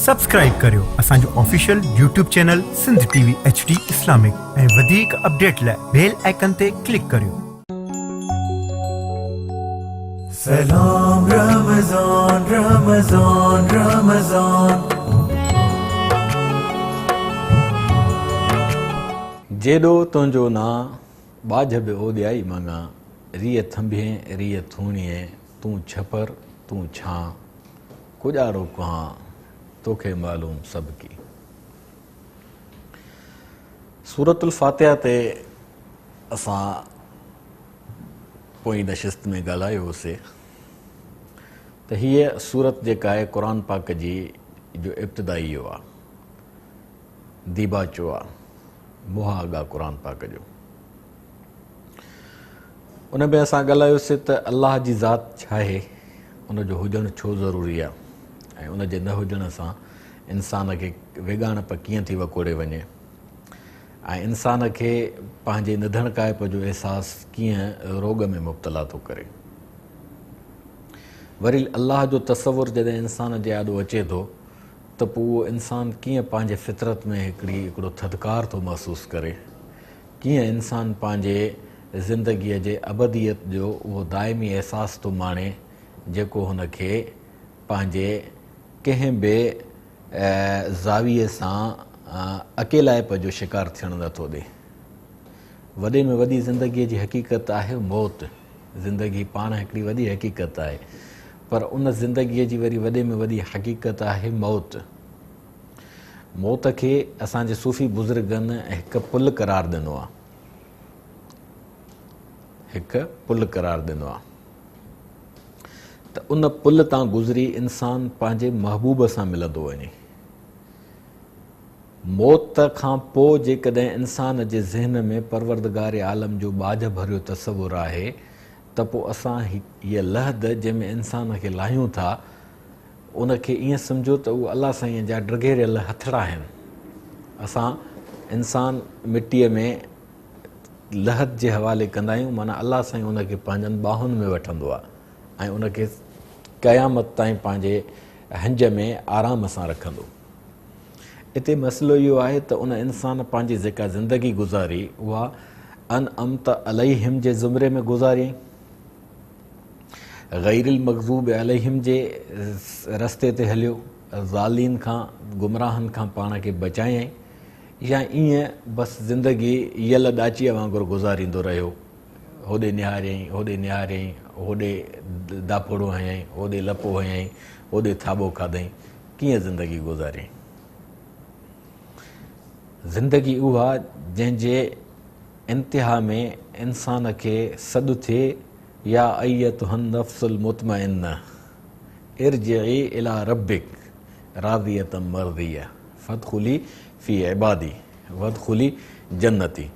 Subscribe करियो असांजो official YouTube channel Sindh TV HD Islamic ऐं वधीक अपडेट लाइ बेल आइकन ते क्लिक करियो। सलाम रमज़ान रमज़ान रमज़ान। जेॾो तुंहिंजो ना बाझ बि ओॾियाई मङा, रीअ थंभिए रीअ थूणिए, तूं छपर तूं छां, कुॼारो कुहां तोखे मालूम सभ की। सूरतुल फातिहा ते असां पोइ नशिस्त में ॻाल्हायो हुओसीं त हीअ सूरत जेका आहे क़ुर पाक जी जो इब्तिदाई इहो आहे, दीबाचो आहे, मुहागा क़ुर पाक जो। उन में असां ॻाल्हायोसीं त अलाह जी ज़ात छा आहे, उनजो हुजणु छो ज़रूरी आहे, ऐं उनजे न हुजण सां इंसान खे विगाणप कीअं थी वकोड़े वञे, ऐं इंसान खे पंहिंजे निधणकाइप जो अहसासु कीअं रोग में मुब्तला थो करे। वरी अलाह जो तसवुरु जॾहिं इंसान जे आॾो अचे थो त पोइ उहो इंसानु कीअं पंहिंजे फितरत में हिकिड़ो थधिकार थो महसूसु करे, कीअं इंसानु पंहिंजे ज़िंदगीअ जे अबदियत जो उहो दाइमी अहसासु थो माणे जेको हुनखे पंहिंजे कंहिं बि ज़ाविये सां अकेलाइप जो शिकार थियणु नथो ॾे। वॾे में वॾी ज़िंदगीअ जी हक़ीक़त आहे मौत। ज़िंदगी पाण हिकिड़ी वॾी हक़ीक़त आहे, पर उन ज़िंदगीअ जी वरी वॾे में वॾी हक़ीक़त आहे मौत। मौत खे असांजे सूफ़ी बुज़ुर्गनि हिकु पुल करार ॾिनो आहे, हिकु पुल करार ॾिनो आहे त उन पुल तां गुज़री इंसान पंहिंजे महबूब सां मिलंदो वञे। मौत खां पोइ जेकॾहिं इंसान जे ज़हन में परवरदिगार आलम जो बाझ भरियो तसवुरु आहे त पोइ असां हीअ लहद जंहिंमें इंसान खे लाहियूं था उनखे ईअं सम्झो त उहे अलाह साईं जा ड्रगेरियल हथड़ा आहिनि। असां इंसान मिटीअ में लहद जे हवाले कंदा आहियूं, माना अलाह साईं उनखे पंहिंजनि ॿाहुनि में वठंदो आहे ऐं उनखे क़यामत ताईं पंहिंजे हंज में आराम सां रखंदो। हिते मसइलो इहो आहे त उन इंसान पंहिंजी जेका ज़िंदगी गुज़ारी उहा अन अमत अलैहिम जे ज़ुमरे में गुज़ारी, गैरिल मग़ज़ूब अलैहिम जे रस्ते ते हलियो, ज़ालिन खां गुमराहनि खां पाण खे बचायईं, या ईअं बसि ज़िंदगी यल ॾाचीअ वांगुरु गुज़ारींदो रहियो। होॾे निहारियईं होॾे निहारियईं, होॾे दापोड़ो हयईं, होॾे लपो हयईं, होॾे थाॿो खाधईं, कीअं ज़िंदगी गुज़ारियईं। ज़िंदगी उहा जंहिंजे इंतिहा में इंसान खे सॾु थिए या अय्यतुहन नफ्सुल मुतमइन्ना इरजिई इला रब्बिक राज़ियतम मर्ज़िया फदखुली फी इबादी वदखुली जन्नती।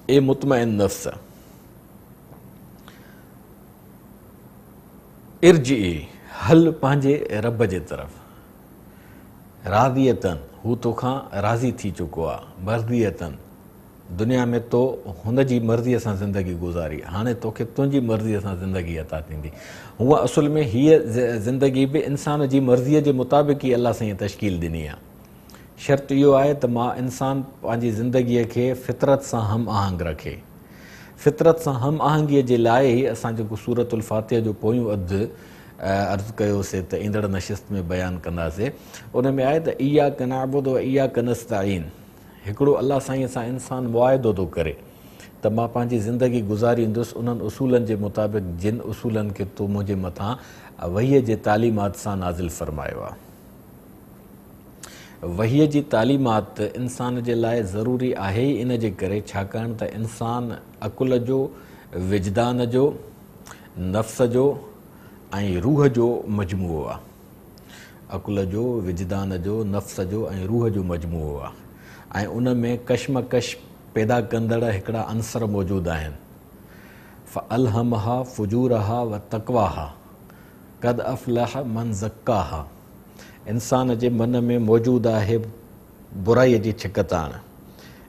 ए मुतमइन नफ्स इरजिई, हल पंहिंजे रब जे तरफ़, राज़ियतन, हू तोखां राज़ी थी चुको आहे, मर्ज़ियतन, दुनिया में तो हुन जी मर्ज़ीअ सां ज़िंदगी गुज़ारी, हाणे तोखे तुंहिंजी मर्ज़ीअ सां ज़िंदगी अता थींदी। हूअ असुल में हीअ ज़िंदगी बि इंसान जी मर्ज़ीअ जे मुताबिक़ ई अलाह साईं तश्कील ॾिनी आहे। शर्त इहो आहे त मां इंसान पंहिंजी ज़िंदगीअ खे फितरत सां हम आहंग रखे। फितरत सां हम आहंगीअ जे लाइ ई असां जेको सूरतुल फातिहा जो पोयूं अधु अर्ज़ु कयोसीं त ईंदड़ नशिस्त में बयानु कंदासीं, उन में आहे त इय्याक नअबुदु व इय्याक नस्तईन। हिकिड़ो अलाह साईं सां इंसानु मुआइदो थो करे त मां पंहिंजी ज़िंदगी गुज़ारींदुसि उन्हनि उसूलनि जे मुताबिक़ जिन उसूलनि खे तूं मुंहिंजे मथां वहीअ जे तालीमात सां नाज़िल फ़रमायो आहे। वहीअ जी तालीमात इंसान जे लाइ ज़रूरी आहे ई इन जे करे छाकाणि त इंसानु अकुल जो, विजदान जो, नफ़्स जो ऐं रूह जो मजमूओ आहे। अकुल जो, विजदान जो, नफ़्स जो ऐं रूह जो मजमूओ आहे, ऐं उन में कशमकश पैदा कंदड़ हिकिड़ा अंसर मौजूदु आहिनि। फ़अल्हमहा फ़ुजूरहा व तक़वाहा क़द अफ़लह मन ज़क्काहा। इंसान जे मन में मौजूदु आहे बुराईअ जी छिकताण,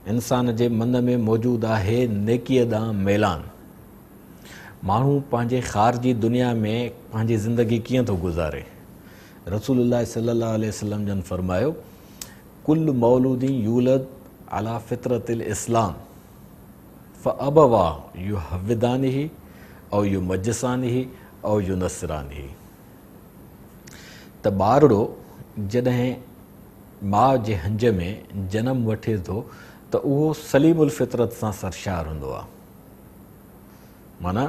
इंसान जे मन में मौजूदु आहे नेकीअ ॾांहुं मैलान। माण्हू पंहिंजे ख़ारजी दुनिया में पंहिंजी ज़िंदगी कीअं थो गुज़ारे, रसूलुल्लाह सल्लल्लाहु अलैहि वसल्लम जन फरमायो कुल मौलूदी यूलद अला फितरतिल इस्लाम फ़अबवा युहव्विदानिही औ युमज्जिसानिही औ युनस्रानिही। त ॿारड़ो जॾहिं माउ जे हंज में जनमु वठे थो त उहो सलीमुल फितरत सां सरशार हूंदो आहे, माना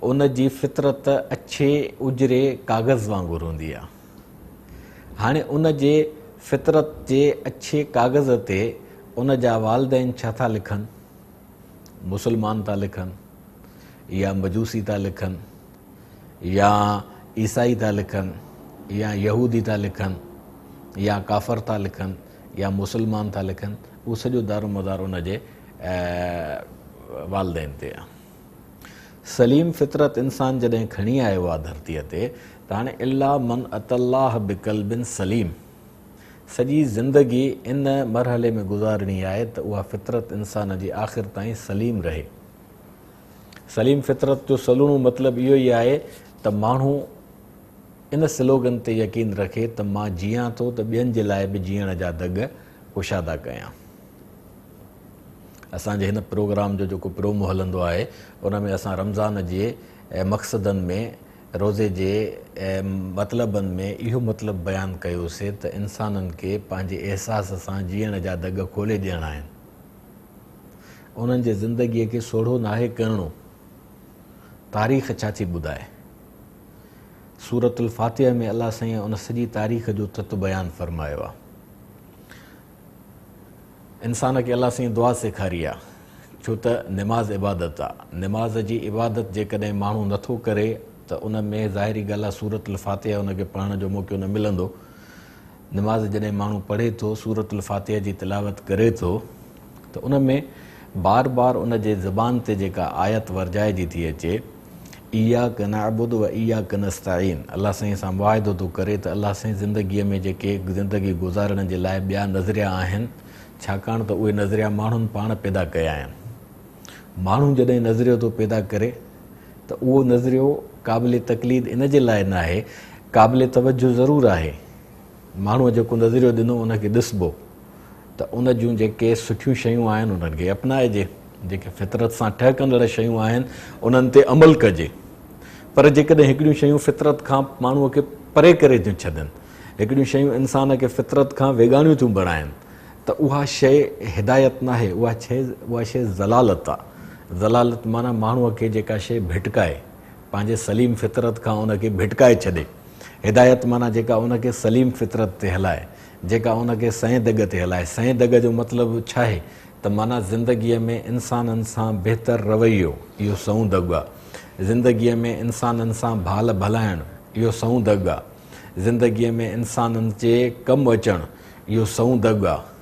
उन जी फितरत अछे उजरे काग़ज़ वांगुरु हूंदी आहे। हाणे उन जे फितरत जे अछे काग़ज़ ते उन जा वालिदैन छा था लिखनि, मुसलमान था लिखनि या मजूसी था लिखनि या ईसाई था लिखनि या यहूदी था लिखनि या काफ़र था लिखनि या मुसलमान था लिखनि, उहो सॼो दारोमदार उन जे वालिदैन ते आहे। सलीम फितरत इंसान जॾहिं खणी आयो आहे धरतीअ ते त हाणे इल्ला मन अतल्लाह बिक़ल्बिन सलीम, सॼी ज़िंदगी इन मरहले में गुज़ारणी आहे त उहा फितरत इंसान जी आख़िर ताईं सलीम रहे। सलीम फितरत जो सलूणो मतिलबु इहो ई आहे त माण्हू इन स्लोगन ते यकीन रखे त मां जीयां थो त ॿियनि जे लाइ बि जीअण जा दग कुशादा कयां। असांजे हिन प्रोग्राम जो जेको प्रोमो हलंदो आहे उन में असां रमज़ान जे मक़सदनि में रोज़े जे मतिलबनि में इहो मतिलबु बयानु कयोसीं त इंसाननि खे पंहिंजे अहसास सां जीअण जा दग खोले ॾियणा आहिनि। उन्हनि जे ज़िंदगीअ खे सोढ़ो नाहे करिणो। तारीख़ छा थी ॿुधाए? सूरतुल फातिहा में अलाह साईं उन सॼी तारीख़ जो तत्व बयानु फ़रमायो आहे। इंसान खे अलाह साईं दुआ सेखारी आहे, छो त निमाज़ इबादत आहे। निमाज़ जी इबादत जेकॾहिं माण्हू नथो करे त उन में ज़ाहिरी ॻाल्हि आहे सूरतुल फातिहा उनखे पढ़ण जो मौक़ो न मिलंदो। निमाज़ जॾहिं माण्हू पढ़े थो, सूरतुल फातिहा जी तिलावत करे थो त उन में बार बार उन जे ज़बान ते जेका आयत वर्जाइजी थी अचे, इय्याक नअबुदु व इय्याक नस्तईन, अलाह साईं सां मुआहिदो थो करे त अलाह साईं ज़िंदगीअ में जेके ज़िंदगी गुज़ारण जे लाइ ॿिया नज़रिया आहिनि, छाकाणि त उहे नज़रिया माण्हुनि पाण पैदा कया आहिनि। माण्हू जॾहिं नज़रियो थो पैदा करे त उहो नज़रियो क़ाबिल तक़लीद इन जे लाइ न आहे, क़ाबिल तवजो ज़रूरु आहे। माण्हूअ जेको नज़रियो ॾिनो उनखे ॾिसबो त उन जूं जेके सुठियूं शयूं आहिनि उन्हनि खे अपनाइजे, जेके फितरत सां ठहकंदड़ शयूं आहिनि उन्हनि ते अमल कजे। पर जेकॾहिं हिकिड़ियूं शयूं फितरत खां माण्हूअ खे परे करे थियूं छॾनि, हिकिड़ियूं शयूं इंसान खे फितरत खां वेगानियूं थियूं बणाइनि, त उहा शइ हिदायत न आहे, उहा शइ ज़लालत आहे। ज़लालत माना माण्हूअ खे जेका शइ भिटकाए, पंहिंजे सलीम फितरत खां उनखे भिटकाए छॾे। हिदायत माना जेका उनखे सलीम फितरत ते हलाए, जेका उनखे सएं दग ते हलाए। सएं दग जो मतिलबु छा आहे त माना ज़िंदगीअ में इंसाननि सां बहितर रवैयो, इहो सऊं दग आहे। ज़िंदगीअ में इंसाननि सां भाल भलाइणु, इहो सऊं दग आहे। ज़िंदगीअ में इंसाननि जे कमु अचणु, इहो सऊं दग आहे।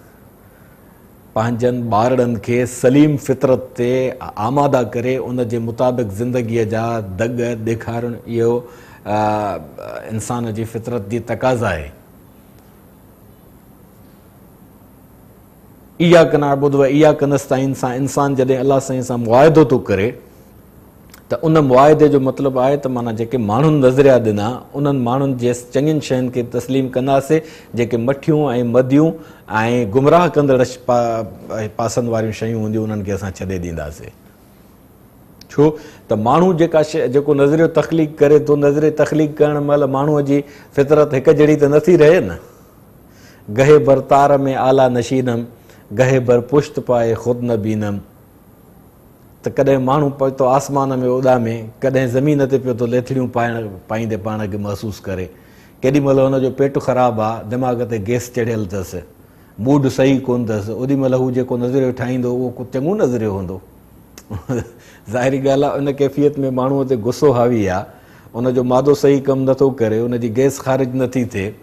पंहिंजनि ॿारड़नि खे सलीम फितरत ते आमादा करे उन जे मुताबिक़ ज़िंदगीअ जा दग ॾेखारणु, इहो इंसान जी फितरत जी तक़ाज़ा आहे। इय्याक नअबुदु व इय्याक नस्तईन सां इंसान जॾहिं अलाह साईं सां मुआहिदो थो करे त उन मुआहिदे जो मतिलबु आहे त माना जेके माण्हुनि नज़रिया ॾिना उन्हनि माण्हुनि जे चङियुनि शयुनि खे तस्लीम कंदासीं, जेके मठियूं ऐं मदियूं ऐं गुमराह कंदड़ पासनि वारियूं शयूं हूंदियूं उन्हनि खे असां छॾे ॾींदासीं। छो त माण्हू जेका शइ जेको नज़रियो तख़लीक़ करे थो, नज़रियो तख़लीक़ करण महिल माण्हूअ जी फितरत हिकु जहिड़ी त नथी रहे न। गहे भर तार में आला नशीनम, गहे भर पुश्त पाए ख़ुदि न बीनम। त कॾहिं माण्हू पियो थो आसमान में उॾामे, कॾहिं ज़मीन ते पियो थो लेथड़ियूं पाईंदे पाण खे महसूसु करे। केॾी महिल हुनजो पेटु ख़राबु आहे, दिमाग़ ते गैस चढ़ियल अथसि, मूड सही कोन अथसि, ओॾी महिल हू जेको नज़रियो ठाहींदो उहो चङो नज़रियो हूंदो। ज़ाहिरी ॻाल्हि आहे उन कैफ़ियत में माण्हूअ ते गुस्सो हावी आहे, उनजो मादो सही कमु नथो करे, उनजी गैस ख़ारिज नथी थिए,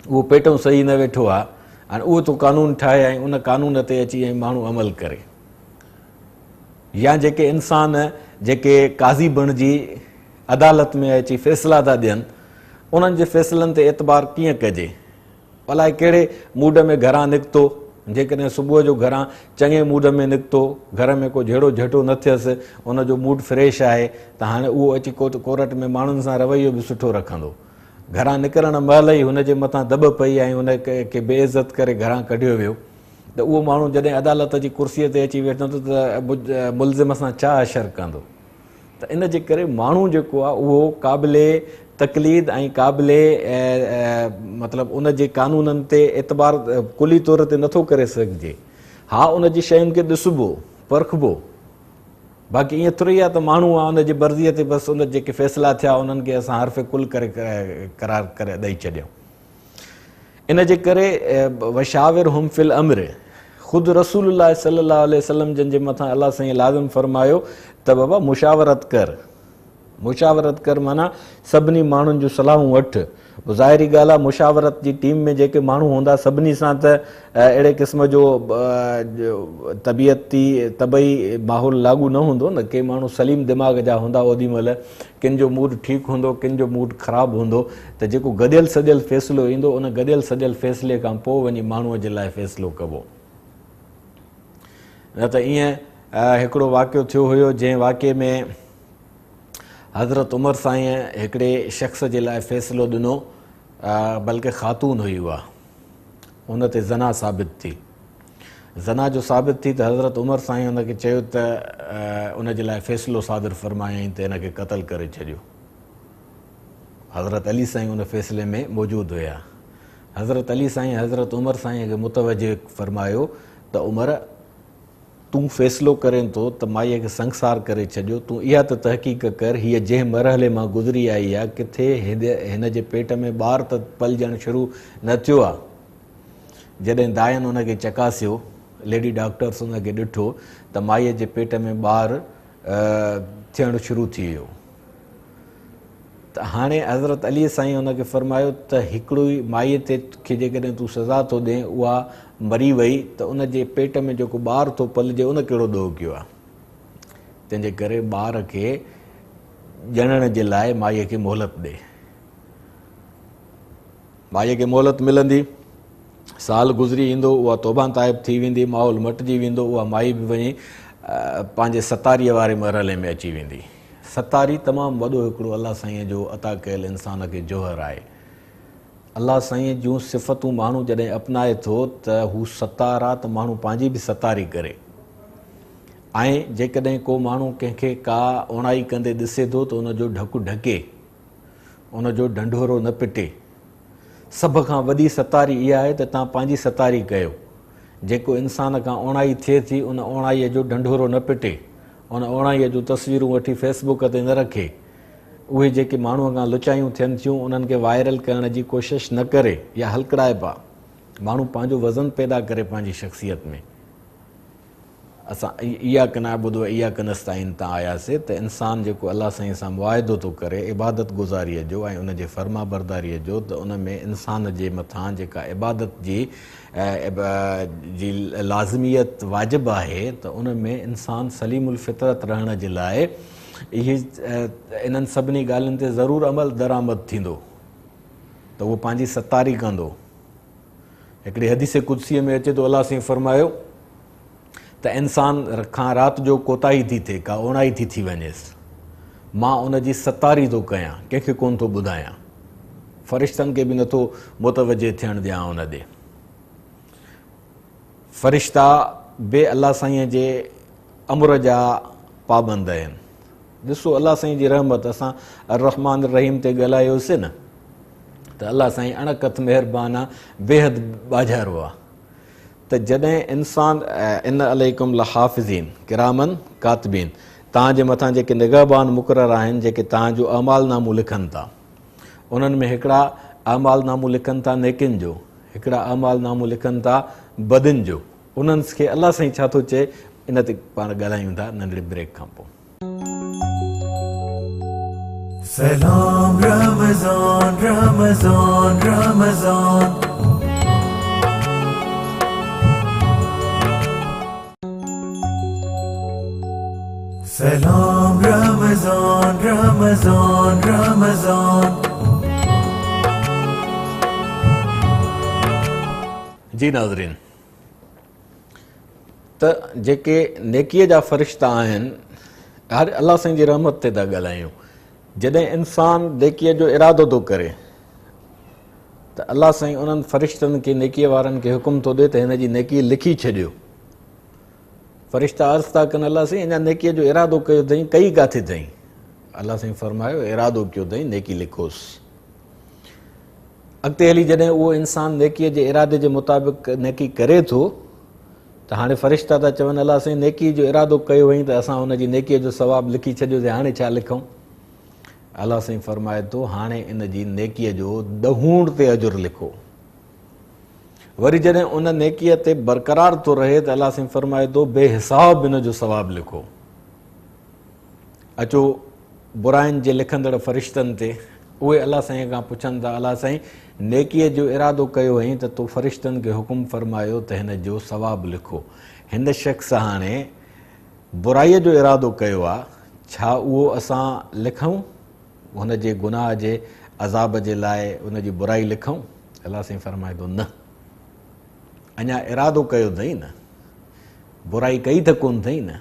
उहो पेटो सही न वेठो आहे। हाणे उहो तो कानून ठाहे ऐं उन कानून ते अची ऐं माण्हू अमल करे। या जेके इंसान जेके काज़ी बणिजी अदालत में अची फ़ैसिला था ॾियनि, उन्हनि जे फ़ैसिलनि ते एतबार कीअं कजे? अलाए कहिड़े मूड में घरां निकितो, जेकॾहिं सुबुह जो घरां चङे मूड में निकितो, घर में को झेड़ो झटो न थियसि, उनजो मूड फ्रेश आहे, त हाणे उहो अची कोर्ट में माण्हुनि सां रवैयो बि सुठो रखंदो। घरां निकिरण महिल ई हुनजे मथां दॿ पई ऐं हुन खे बेइज़त करे घरां कढियो वियो, त उहो माण्हू जॾहिं अदालत जी कुर्सीअ ते अची वेठंदो त मुल्ज़िम सां छा अशर कंदो। त इन जे करे माण्हू जेको आहे उहो क़ाबिले तकलीद ऐं क़ाबिले मतिलबु उन जे कानूननि ते एतबार कुली तौर ते नथो करे सघिजे। हा, उन जी शयुनि खे ॾिसबो परखिबो, बाक़ी ईअं थोरी आहे त माण्हू आहे उनजी मर्ज़ीअ ते बसि उन जेके फ़ैसिला थिया उन्हनि खे असां हर्फ़े कुल करे करार करे ॾेई छॾियऊं। इन जे करे वशाविर हुम फिल अम्र, ख़ुदि रसूलुल्लाह सल्लल्लाहु अलैहि वसल्लम जिन जे मथां अलाह साईं लाज़िम फरमायो त बाबा मुशावरत कर, मुशावरत कर माना सभिनी माण्हुनि जूं सलाहूं वठि। ज़ाहिरी ॻाल्हि आहे मुशावरत जी टीम में जेके माण्हू हूंदा सभिनी सां त अहिड़े क़िस्म जो तबियती तबई माहौल लागू न हूंदो न। के माण्हू सलीम दिमाग़ जा हूंदा ओॾी महिल, किन जो मूड ठीकु हूंदो, किन जो मूड ख़राबु हूंदो, त जेको गॾियल सॼियल फ़ैसिलो ईंदो उन गॾियल सॼियल फ़ैसिले खां पोइ वञी माण्हूअ जे लाइ फ़ैसिलो कबो। न त ईअं हिकिड़ो वाक़ियो थियो हुयो जंहिं वाक़े में हज़रत उमर साईं हिकिड़े शख़्स जे लाइ फ़ैसिलो ॾिनो, बल्कि ख़ातून हुई उहा, उन ते ज़ना साबित थी। ज़ना जो साबित थी त हज़रत उमर साईं हुनखे चयो त उन जे लाइ फ़ैसिलो सादिर फरमायईं त हिन खे क़तल करे छॾियो। हज़रत अली साईं उन फ़ैसिले में मौजूदु हुया। हज़रत अली साईं हज़रत उमर साईं खे मुतवजह फरमायो त उमर तूं फ़ैसिलो करें थो त माईअ खे संसार करे छॾियो, तूं इहा त तहक़ीक़ कर हीअ जंहिं मरहले मां गुज़री आई आहे किथे हिन जे पेट में ॿार त पलजणु शुरू न थियो आहे। जॾहिं दायन उनखे चकासियो, लेडी डॉक्टर्स उनखे ॾिठो त माईअ जे पेट में ॿार थियणु शुरू थी वियो। त हाणे हज़रत अली साईं हुनखे फरमायो त हिकिड़ी माईअ ते खे जेकॾहिं तूं सज़ा थो ॾे उहा मरी वई त उन जे पेट में जेको ॿारु थो पलिजे उन कहिड़ो ॾोह कयो आहे। तंहिंजे करे ॿार खे ॼणण जे लाइ माईअ खे मोहलत ॾे, माईअ खे मोहलत मिलंदी, साल गुज़री ईंदो, उहा तौबा ताइब थी वेंदी, माहौल मटिजी वेंदो, उहा माई बि वञी पंहिंजे सतारीअ वारे मरहले में अची वेंदी। सतारी तमामु वॾो हिकिड़ो अलाह साईं जो अता कयल इंसान खे जोहर आहे। अलाह साईं जूं सिफ़तूं माण्हू जॾहिं अपनाए थो त हू सतार आहे त माण्हू पंहिंजी बि सतारी करे। ऐं जेकॾहिं को माण्हू कंहिंखे का ओणाई कंदे ॾिसे थो त उनजो ढकु ढके, उनजो ढंढोरो न पिटे। सभ खां वॾी सतारी इहा आहे त तव्हां पंहिंजी सतारी कयो। जेको इंसान खां ओणाई थिए थी उन ओणाईअ जो ढंढोरो न पिटे, उन ओणाईअ जूं तस्वीरूं वठी फेसबुक ते न रखे, उहे जेके माण्हूअ खां लुचायूं थियनि थियूं उन्हनि खे वायरल करण जी कोशिशि न करे या हल्कड़ाइबा। माण्हू पंहिंजो वज़न पैदा करे पंहिंजी शख़्सियत में। असां इहा कना ॿुधो इहा कनस्ताइन तां आयासीं त इंसानु जेको अलाह साईं सां मुआइदो थो करे इबादत गुज़ारीअ जो ऐं उनजे फर्मा बरदारीअ जो, त उन में इंसान जे मथां जेका इबादत जी लाज़मियत वाजिबु आहे त उन में इंसानु सलीमुल फितरत रहण जे लाइ इहे इन्हनि सभिनी ॻाल्हियुनि ते ज़रूरु अमल दरामद थींदो त उहो पंहिंजी सतारी कंदो। हिकिड़ी हदीस कुदसीअ में अचे थो, अलाह साईं फरमायो त इंसान खां राति जो कोताही थी थिए, का ओणाई थी वञेसि, मां उनजी सतारी थो कयां, कंहिंखे कोन थो ॿुधायां, फ़रिश्तनि खे बि नथो मुतवजे थियणु ॾियां उन ॾे। फ़रिश्ता बे अलाह साईं जे अमर जा पाबंद आहिनि। ॾिसो अलाह साईं जी रहमत, असां अर्रहमान रहीम ते ॻाल्हायोसीं न, त अलाह साईं अणकथ महिरबान आहे, बेहद ॿाझारो आहे। त जॾहिं इंसान इन अलैकुम लहाफ़िज़ीन किरामन कातिबीन, तव्हांजे मथां जेके निगहबान मुक़रर आहिनि, जेके तव्हांजो अमालनामो लिखनि था, उन्हनि में हिकिड़ा अमालनामो लिखनि था नेकिन जो, हिकिड़ा अमालनामो लिखनि था बदिन जो। उन्हनि खे अलाह साईं छा थो चए, इन ते पाण ॻाल्हायूं था नंढड़े ब्रेक खां पोइ। सलाम रमज़ान रमज़ान रमज़ान, सलाम रमज़ान रमज़ान रमज़ान। जी नाज़रीन, त जेके नेकीअ जा फ़रिश्ता आहिनि, हर अलाह साईं जी रहमत ते था ॻाल्हायूं। जॾहिं इंसानु नेकीअ जो इरादो थो करे, त अलाह साईं उन्हनि फ़रिश्तनि खे नेकीअ वारनि खे हुकुम थो ॾिए त हिन जी नेकी लिखी छॾियो। फ़रिश्ता अर्ज़ु था कनि अलाह साईं अञा नेकीअ जो इरादो कयो अथई, कई किथे अथई? अलाह साईं फरमायो इरादो कयो अथई, नेकी लिखोसि। अॻिते हली जॾहिं उहो इंसानु नेकीअ जे इरादे जे मुताबिक़ नेकी करे थो त हाणे फ़रिश्ता था चवनि अलाह साईं नेकीअ जो इरादो कयो हुई त असां हुनजी नेकीअ जो सवाबु लिखी छॾियोसीं, हाणे छा लिखूं? अलाह साईं फरमाए थो हाणे इन जी नेकीअ जो 10 ते अजुर लिखो। वरी जॾहिं उन नेकीअ ते बरक़रार थो रहे त अलाह साईं फरमाए थो बेहिसाब इन जो सवाबु लिखो। अचो बुराइनि जे लिखंदड़ फ़रिश्तनि ते, उहे अलाह साईं खां पुछनि था अलाह साईं नेकीअ जो इरादो कयो हुई त तूं फ़रिश्तनि खे हुकुम फरमायो त हिन जो सवाबु लिखो। हिन शख़्स हाणे बुराईअ जो इरादो कयो आहे, छा उहो असां लिखूं? हुन जे गुनाह जे अज़ाब जे लाइ उन जी बुराई लिखूं? अलाह साईं फरमाए थो न, अञा इरादो कयो अथई न, बुराई कई त कोन अथई न।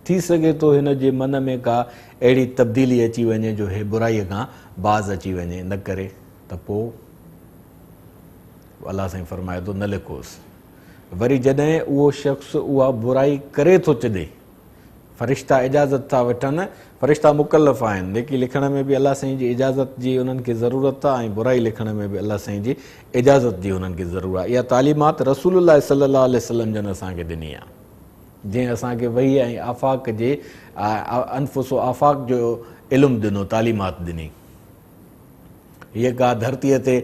थी सघे थो हिन जे मन में का अहिड़ी तब्दीली अची वञे जो हे बुराईअ खां बाज़ अची वञे, न करे त पोइ अलाह साईं फरमाए थो न लिखोसि। वरी जॾहिं उहो शख़्स उहा बुराई करे थो छॾे, फ़रिश्ता इजाज़त था वठनि, फ़रिश्ता मुकल्लफ़ आहिनि, नेकी लिखण में बि अलाह साईं जी इजाज़त जी उन्हनि खे ज़रूरत आहे ऐं बुराई लिखण में बि अलाह साईं जी इजाज़त जी उन्हनि खे ज़रूरत आहे। इहा तालीमात रसूलुल्लाह सल्लल्लाहु अलैहि वसल्लम जन असांखे ॾिनी आहे, जंहिं असांखे वही ऐं आफ़ाक़ जे अनफुसो आफ़ाक़ जो इल्मु ॾिनो, तालीमात ॾिनी। हीअ का धरतीअ ते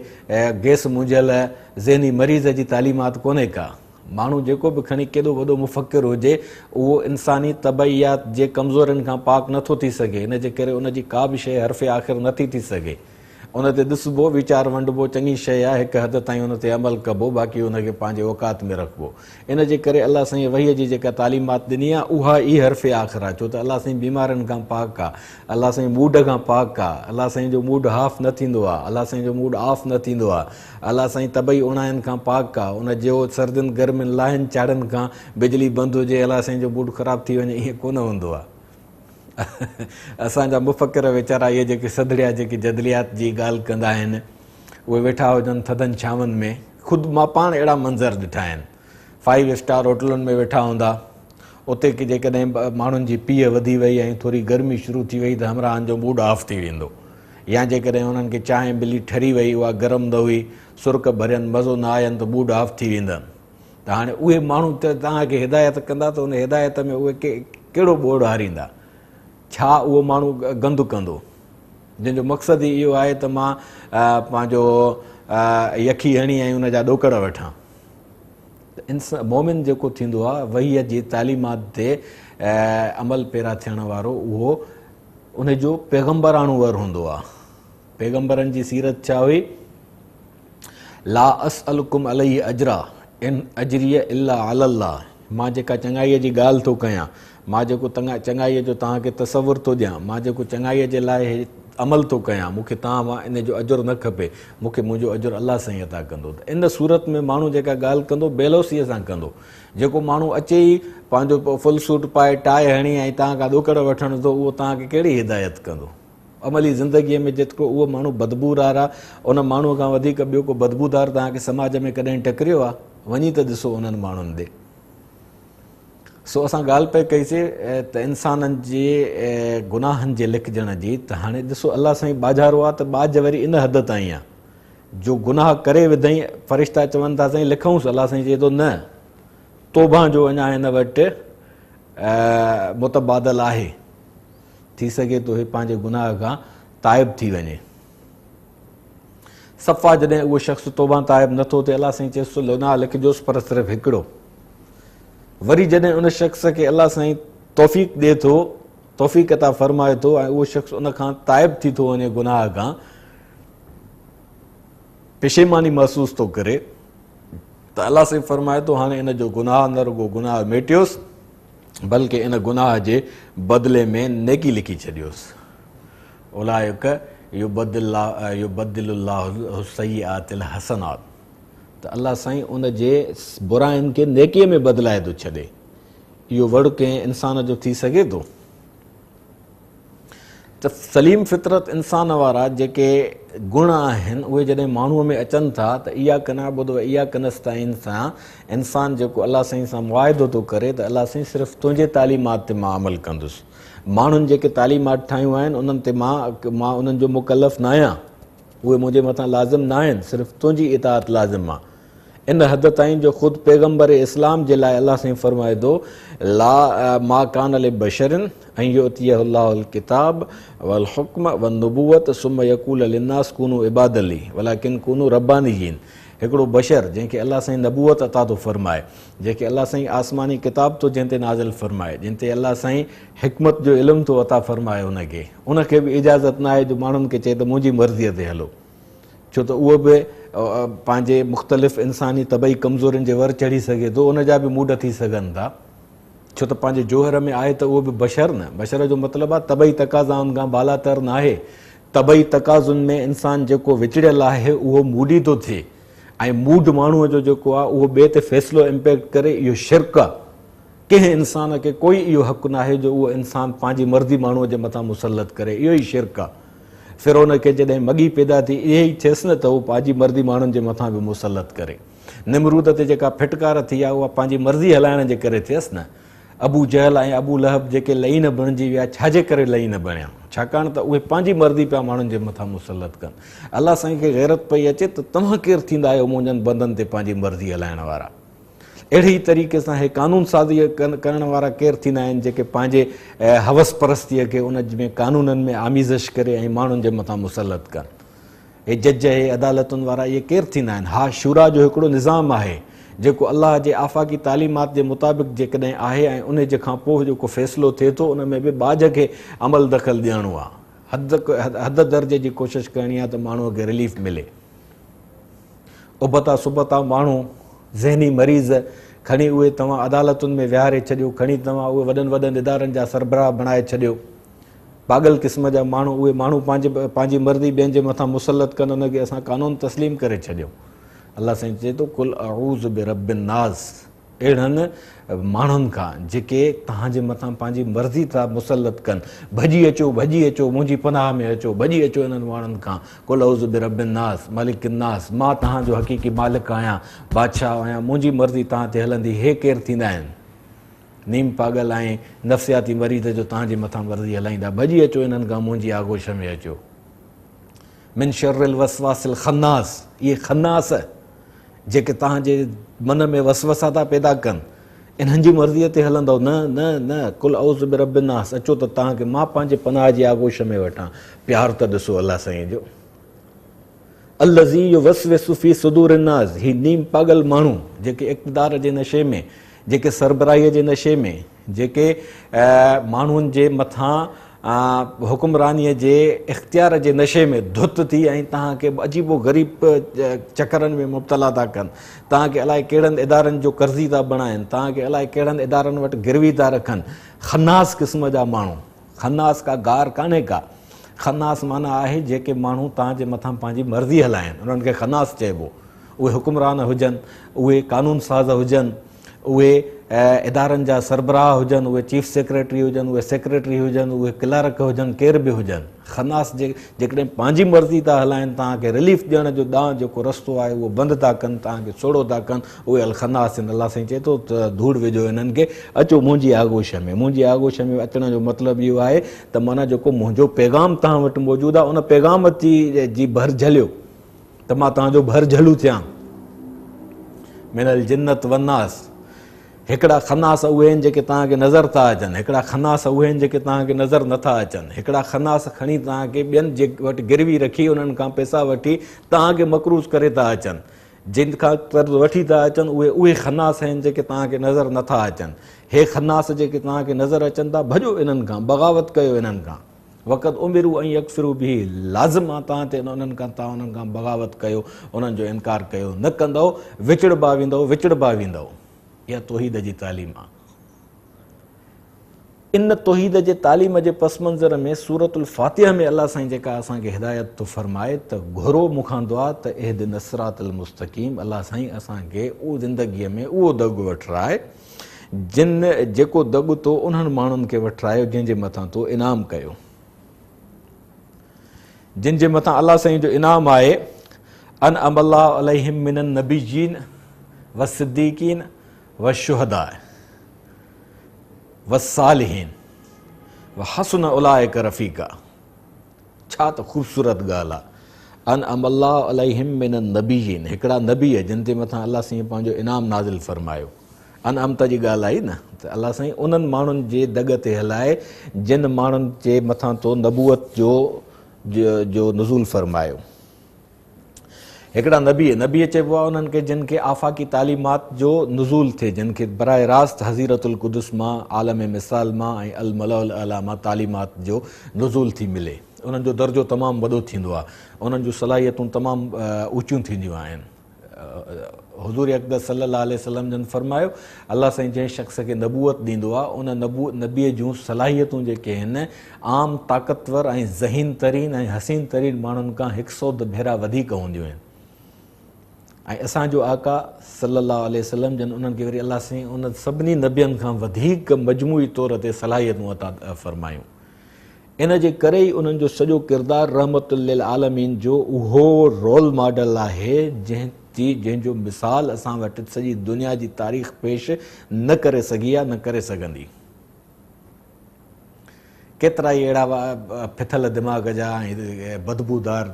गैस मुंहिंजल ज़हनी मरीज़ जी तालीमात कोन्हे का। माण्हू जेको बि खणी केॾो वॾो मुफ़क्किर हुजे, उहो इंसानी तबैयात जे कमज़ोरनि खां पाक नथो थी सघे, इन जे करे उन जी का बि शइ हर्फ़े आख़िर नथी थी सघे। उन ते ॾिसबो, वीचार वंडबो, चङी शइ आहे, हिकु हद ताईं उन ते अमल कबो, बाक़ी उनखे पंहिंजे औकात में रखिबो। इन जे करे अलाह साईं वहीअ जी जेका तालीमात ॾिनी आहे उहा ई हर्फ़े आख़िर आहे, छो त अलाह साईं बीमारियुनि खां पाक आहे, अलाह साईं मूड खां पाक आहे, अलाह साईं जो मूड हाफ़ न थींदो आहे, अलाह साईं जो मूड ऑफ न थींदो आहे, अलाह साईं तबई उणाइनि खां पाक आहे, उन जो सर्दियुनि गर्मियुनि लाहिनि चाढ़नि खां बिजली बंदि हुजे अलाह साईं जो मूड ख़राबु थी वञे, ईअं कोन हूंदो आहे। असांजा मुफ़क्किर वीचारा इहे जेके सदड़िया जेके जदलियात जी ॻाल्हि कंदा आहिनि, उहे वेठा हुजनि थधनि छांवनि में, ख़ुदि मां पाण अहिड़ा मंज़र ॾिठा आहिनि। 5 स्टार होटलुनि में वेठा हूंदा, उते की जेकॾहिं माण्हुनि जी पीउ वधी वई ऐं थोरी गर्मी शुरू थी वई त हमराहनि जो मूड ऑफ थी वेंदो, या जेकॾहिं उन्हनि खे चांहि बिली ठरी वई, उहा गरम न हुई, सुर्क भरियनि, मज़ो न आयनि त मूड ऑफ थी वेंदनि। त हाणे उहे माण्हू त तव्हांखे हिदायत कंदा त उन हिदायत में उहे कहिड़ो ॿोड़ हारींदा? छा उहो माण्हू गंदु कंदो जंहिंजो मक़सदु ई इहो आहे त मां पंहिंजो यखी हणी ऐं उन जा ॾोकड़ वठां? मोमिन जेको थींदो आहे वहीअ जी तालीमात ते अमल पैरा थियण वारो, उहो उनजो पैगम्बराणो वर हूंदो आहे। पैगम्बरनि जी सीरत छा हुई? ला असअलुकुम अलैहि अजरा इन अजरिय इल्ला अल्लाह। मां जेका चङाईअ जी ॻाल्हि थो कयां, मां जेको चङाईअ जो तव्हांखे तसवुरु थो ॾियां, मां जेको चङाईअ जे लाइ अमल थो कयां, मूंखे तव्हां मां इन जो अजुरु न खपे, मूंखे मुंहिंजो अजुरु अलाह साईं अता कंदो। त इन सूरत में माण्हू जेका ॻाल्हि कंदो बेलोसीअ सां कंदो। जेको माण्हू अचे ई पंहिंजो फुल सूट पाए, टाए हणी ऐं तव्हां खां ॾोकड़ वठणु थो, उहो तव्हांखे कहिड़ी हिदायत कंदो? अमली ज़िंदगीअ में जेतिरो उहो माण्हू बदबूदार आहे, उन माण्हूअ खां वधीक ॿियो को बदबूदार तव्हांखे समाज में कॾहिं टकरियो आहे? वञी त ॾिसो उन्हनि माण्हुनि ॾे। सो असां ॻाल्हि पई कईसीं त इंसाननि जे गुनाहनि जे लिखजण जी, त हाणे ॾिसो अलाह साईं बाज़ारो आहे त बाज वरी इन हद ताईं आहे जो गुनाह करे विधई, फ़रिश्ता चवनि था साईं लिखूंसि, अलाह साईं चए थो न, तौबा जो अञा हिन वटि मुतबादल आहे, थी सघे थो हे पंहिंजे गुनाह खां ताइब थी वञे। सफ़ा जॾहिं उहो शख़्स तौबा ताइब नथो थिए, अलाह साईं चएसि गुनाह लिखजोसि पर सिर्फ़ु हिकिड़ो। वरी जॾहिं उन शख़्स खे अलाह साईं तौफ़ीक़ ॾिए थो, तौफ़ीक़ अता फ़रमाए थो ऐं उहो शख़्स उन खां ताइब थी थो वञे, गुनाह खां पेशेमानी महसूस थो करे, त अलाह साईं फ़रमाए थो हाणे इन जो गुनाह न रुगो गुनाह मेटियोसि, बल्कि इन गुनाह जे बदिले में नेकी लिखी छॾियोसि। उलाइक युबद्दिलुल्लाहु सय्यिआतिल हसनात। त अलाह साईं उन जे बुराइनि खे नेकीअ में बदिलाए थो छॾे। इहो वड़ कंहिं इंसान जो थी सघे थो? त सलीम फितरत इंसान वारा जेके गुण आहिनि उहे जॾहिं माण्हूअ में अचनि था त इहा कना ॿुधो इहा कनस्ताइन सां इंसानु जेको अलाह साईं सां मुआइदो थो करे त अलाह साईं सिर्फ़ु तुंहिंजे तालीमात ते मां अमल कंदुसि। माण्हुनि जेके तालीमात ठाहियूं आहिनि उन्हनि ते मां उन्हनि जो मुकलफ़ न आहियां, उहे मुंहिंजे मथां लाज़िम न आहिनि, सिर्फ़ु तुंहिंजी इताअत लाज़िम आहे। इन हद ताईं जो ख़ुदि पैगम्बर इस्लाम जे लाइ अलाह साईं फरमाए थो ला मा कान ले बशरिन ऐं युतियहुल्लाहुल किताब वल हुक्म वन नुबुवत सुम्म यक़ूल लिन्नास कुनू इबादली वलाकिन कुनू रब्बानियीन। हिकिड़ो बशर जंहिंखे अलाह साईं नबूअत अता थो फरमाए, जंहिंखे अलाह साईं आसमानी किताब थो जंहिं ते नाज़िल फरमाए, जिन ते अलाह साईं हिकमत जो इल्मु थो अता फरमाए, उनखे बि इजाज़त न आहे जो माण्हुनि खे चए त मुंहिंजी मर्ज़ीअ ते हलो, छो त उहो बि पंहिंजे मुख़्तलिफ़ इंसानी तबई कमज़ोरियुनि जे वर चढ़ी सघे थो, उन जा बि मूड थी सघनि था, छो त पंहिंजे जोहर में आहे त उहो बि बशर न। बशर जो मतिलबु आहे तबई तक़ाज़ाउनि खां बालातर न आहे। तबई तक़ाज़ुनि में इंसानु जेको विचड़ियल आहे उहो मूडी थो थिए, ऐं मूड माण्हूअ जो जेको आहे उहो ॿिए ते फ़ैसिलो इम्पैक्ट करे, इहो शिरक आहे। कंहिं इंसान खे कोई इहो हक़ु न आहे जो उहो इंसानु पंहिंजी मर्ज़ी माण्हूअ जे मथां मुसलत करे, इहो ई शिरक आहे। फिरौन खे जॾहिं मॻी पैदा थी इहे ई थियसि न त उहो पंहिंजी मर्ज़ी माण्हुनि जे मथां बि मुसलत करे। निमरूद ते जेका फिटकार थी आहे उहा पंहिंजी मर्ज़ी हलाइण जे करे थियसि न। अबू जहल ऐं अबू लहब जेके लही न बणिजी विया, छाजे करे लही न बणिया? छाकाणि त उहे पंहिंजी मर्ज़ी पिया माण्हुनि जे मथां मुसलत कनि। अलाह साईं खे गैरत पई अचे त तव्हां केरु थींदा आहियो मुंहिंजनि बंदनि ते पंहिंजी मर्ज़ी हलाइण वारा? अहिड़ी तरीक़े सां हे कानून साज़ी करण वारा केरु थींदा आहिनि जेके पंहिंजे हवस परस्तीअ खे उन में कानूननि में आमीज़श करे ऐं माण्हुनि जे मथां मुसलत कनि? हे जज, हे अदालतुनि वारा इहे केरु थींदा आहिनि? हा, शूरा जो हिकिड़ो निज़ाम आहे जेको अलाह जे आफ़ाक़ी तालीमात जे मुताबिक़ जेकॾहिं आहे ऐं उन जे खां पोइ जेको फ़ैसिलो थिए थो उन में बि बाज खे अमल दख़ल ॾियणो आहे। हद दर्जे जी कोशिशि करणी आहे त माण्हूअ खे रिलीफ मिले। उबता सुबता माण्हू ज़हनी मरीज़ खणी उहे तव्हां अदालतुनि में विहारे छॾियो, खणी तव्हां उहे वॾनि वॾनि इदारनि जा सरबराह बणाए छॾियो। पागल क़िस्म जा माण्हू, उहे माण्हू पंहिंजी मर्ज़ी ॿियनि जे मथां मुसलत कनि, उनखे असां कानून तस्लीम करे छॾियो। अलाह साईं चए थो कुल अऊज़ु बिरब्बिन नास, अहिड़नि माण्हुनि खां जेके तव्हांजे मथां पंहिंजी मर्ज़ी था मुसलत कनि, भॼी अचो मुंहिंजी पनाह में अचो, भॼी अचो इन्हनि माण्हुनि खां। कुल अऊज़ु बिरब्बिन नास मालिकिन नास, मां तव्हांजो हक़ीक़ी मालिक आहियां, बादशाह आहियां, मुंहिंजी मर्ज़ी तव्हां ते हलंदी। हे केरु थींदा आहिनि? नीम पागल ऐं नफ़्सियाती मरीज़ जो तव्हांजे मथां मर्ज़ी हलाईंदा। भॼी अचो इन्हनि खां, मुंहिंजी आगोश में अचो। मिन शर्रिल वसवासिल खन्नास, इहे खन्नास जेके तव्हांजे मन में वसवसा था पैदा कनि, इन्हनि जी मर्ज़ीअ ते हलंदव? न न न, कुल औज़ बिरब्बिन नास, अचो त तव्हांखे मां पंहिंजे पनाह जी आगोश में वठां। प्यार त ॾिसो अलाह साईं जो। अल्लज़ी युवस्विसु फ़ी सुदूरिन नास, ही नीम पागल माण्हू जेके इक़्तिदार जे नशे में, जेके सरबराहीअ जे नशे में, जेके माण्हुनि जे मथां हुकुमरानीअ जे इख़्तियार जे नशे में धुत थी ऐं तव्हांखे अजीबो ग़रीब चकरनि में मुब्तला था कनि, तव्हांखे अलाए कहिड़नि इदारनि जो कर्ज़ी था बणाइनि, तव्हांखे अलाए कहिड़नि इदारनि वटि गिरवी था रखनि। खन्नास क़िस्म जा माण्हू, खन्नास का गार कान्हे का। खन्नास माना आहे जेके माण्हू तव्हांजे मथां पंहिंजी मर्ज़ी हलाइनि, उन्हनि खे खन्नास चइबो। उहे हुकुमरान हुजनि, उहे कानून साज़ हुजनि, उहे इदारनि जा सरबराह हुजनि, उहे चीफ सेक्रेटरी हुजनि, उहे सेक्रेटरी हुजनि, उहे क्लर्क हुजनि, केर बि हुजनि। खन्नास जेकॾहिं पंहिंजी मर्ज़ी था हलाइनि, तव्हांखे रिलीफ ॾियण जो ॾांहुं जेको रस्तो आहे उहो बंदि था कनि, तव्हांखे सोड़ो था कनि, उहे अल खन्नास आहिनि। अलाह साईं चए थो त धूड़ विझो हिननि खे, अचो मुंहिंजी आगोश में। मुंहिंजी आगोश में अचण जो मतिलबु इहो आहे त माना जेको मुंहिंजो पैगाम तव्हां वटि मौजूदु आहे उन पैगाम जी भर झलियो त मां तव्हांजो भर झलू थियां। मिनल जिन्नत वन्नास, हिकिड़ा खन्नास उहे आहिनि जेके तव्हांखे नज़र था अचनि, हिकिड़ा खन्नास उहे आहिनि जेके तव्हांखे नज़र नथा अचनि। हिकिड़ा खन्नास खणी तव्हांखे ॿियनि जे वटि गिरवी रखी उन्हनि खां पैसा वठी तव्हांखे मक़रूज़ करे था अचनि। जिन खां कर्ज़ वठी था अचनि उहे खन्नास आहिनि जेके तव्हांखे नज़र नथा अचनि। हे खन्नास जेके तव्हांखे नज़र अचनि था, भॼो इन्हनि खां, बग़ावत कयो इन्हनि खां। वक़्तु उमिरू ऐं यकफ़िरू बि लाज़िम आहे तव्हां ते उन्हनि खां, तव्हां उन्हनि खां बग़ावत कयो, उन्हनि जो इनकार कयो न कंदव, विचड़बा वेंदव। इहा तौहीद जी तालीम आहे। इन तौहीद जे तालीम जे पस मंज़र में सूरतुल फातिहा में अलाह साईं जेका असांखे हिदायत थो फरमाए त घुरो मूंखां दुआ त इहदिन सिरातल मुस्तक़ीम, अलाह साईं असांखे उहो ज़िंदगीअ में उहो दॻु वठराए जेको दॻु तो उन्हनि माण्हुनि खे वठरायो जंहिंजे मथां तो इनाम कयो। जिन जे मथां अलाह साईं जो इनाम आहे अन अमल्लाह अलैहिम मिनन नबीजीन व सिद्दीकीन व शुहदा व सालिहीन व हसन उलाइक रफ़ीका। छा त ख़ूबसूरत ॻाल्हि आहे। अन अमल्लाह अलैहिम मिनन नबीजीन, हिकिड़ा नबी जिन ते मथां अलाह साईं पंहिंजो इनाम नाज़िल फरमायो। अन अमत जी ॻाल्हि आई न, त अलाह साईं उन्हनि माण्हुनि जे दग ते हलाए जिन माण्हुनि जे मथां तो नबूअत जो नुज़ूल फरमायो। हिकिड़ा नबीअ चइबो आहे उन्हनि खे जिन खे आफ़ाक़ी तालीमात जो नुज़ूल थिए, जिन खे बराए रास्त हज़ीरतुल क़ुदुस मां, आलम मिसाल मां ऐं अल मलउल अला मां तालीमात जो नुज़ूल थी मिले। उन्हनि जो दर्जो तमामु वॾो थींदो आहे, उन्हनि जूं सलाहियतूं तमामु ऊचियूं थींदियूं आहिनि। हुज़ूर अक़दस सल्लल्लाहु अलैहि वसल्लम जन फरमायो, अलाह साईं जंहिं शख़्स खे नबूअत ॾींदो आहे उन नबीअ जूं सलाहियतूं जेके आहिनि आम ताक़तवर ऐं ज़हीन तरीन ऐं हसीन तरीन माण्हुनि खां 100 भेरा वधीक हूंदियूं आहिनि। ऐं असांजो आका सल्लल्लाहु अलैहि वसल्लम जन उन्हनि खे वरी अलाह साईं उन सभिनी नबियनि खां वधीक मजमूई तौर ते सलाहियतूं अता फरमायूं। इन जे करे ई उन्हनि जो सॼो किरदारु रहमतुल लिल आलमीन जो उहो रोल मॉडल आहे जंहिंजो मिसाल असां वटि सॼी दुनिया जी तारीख़ पेश न करे सघी आहे, न करे सघंदी। केतिरा ई अहिड़ा फिथल दिमाग़ जा ऐं बदबूदार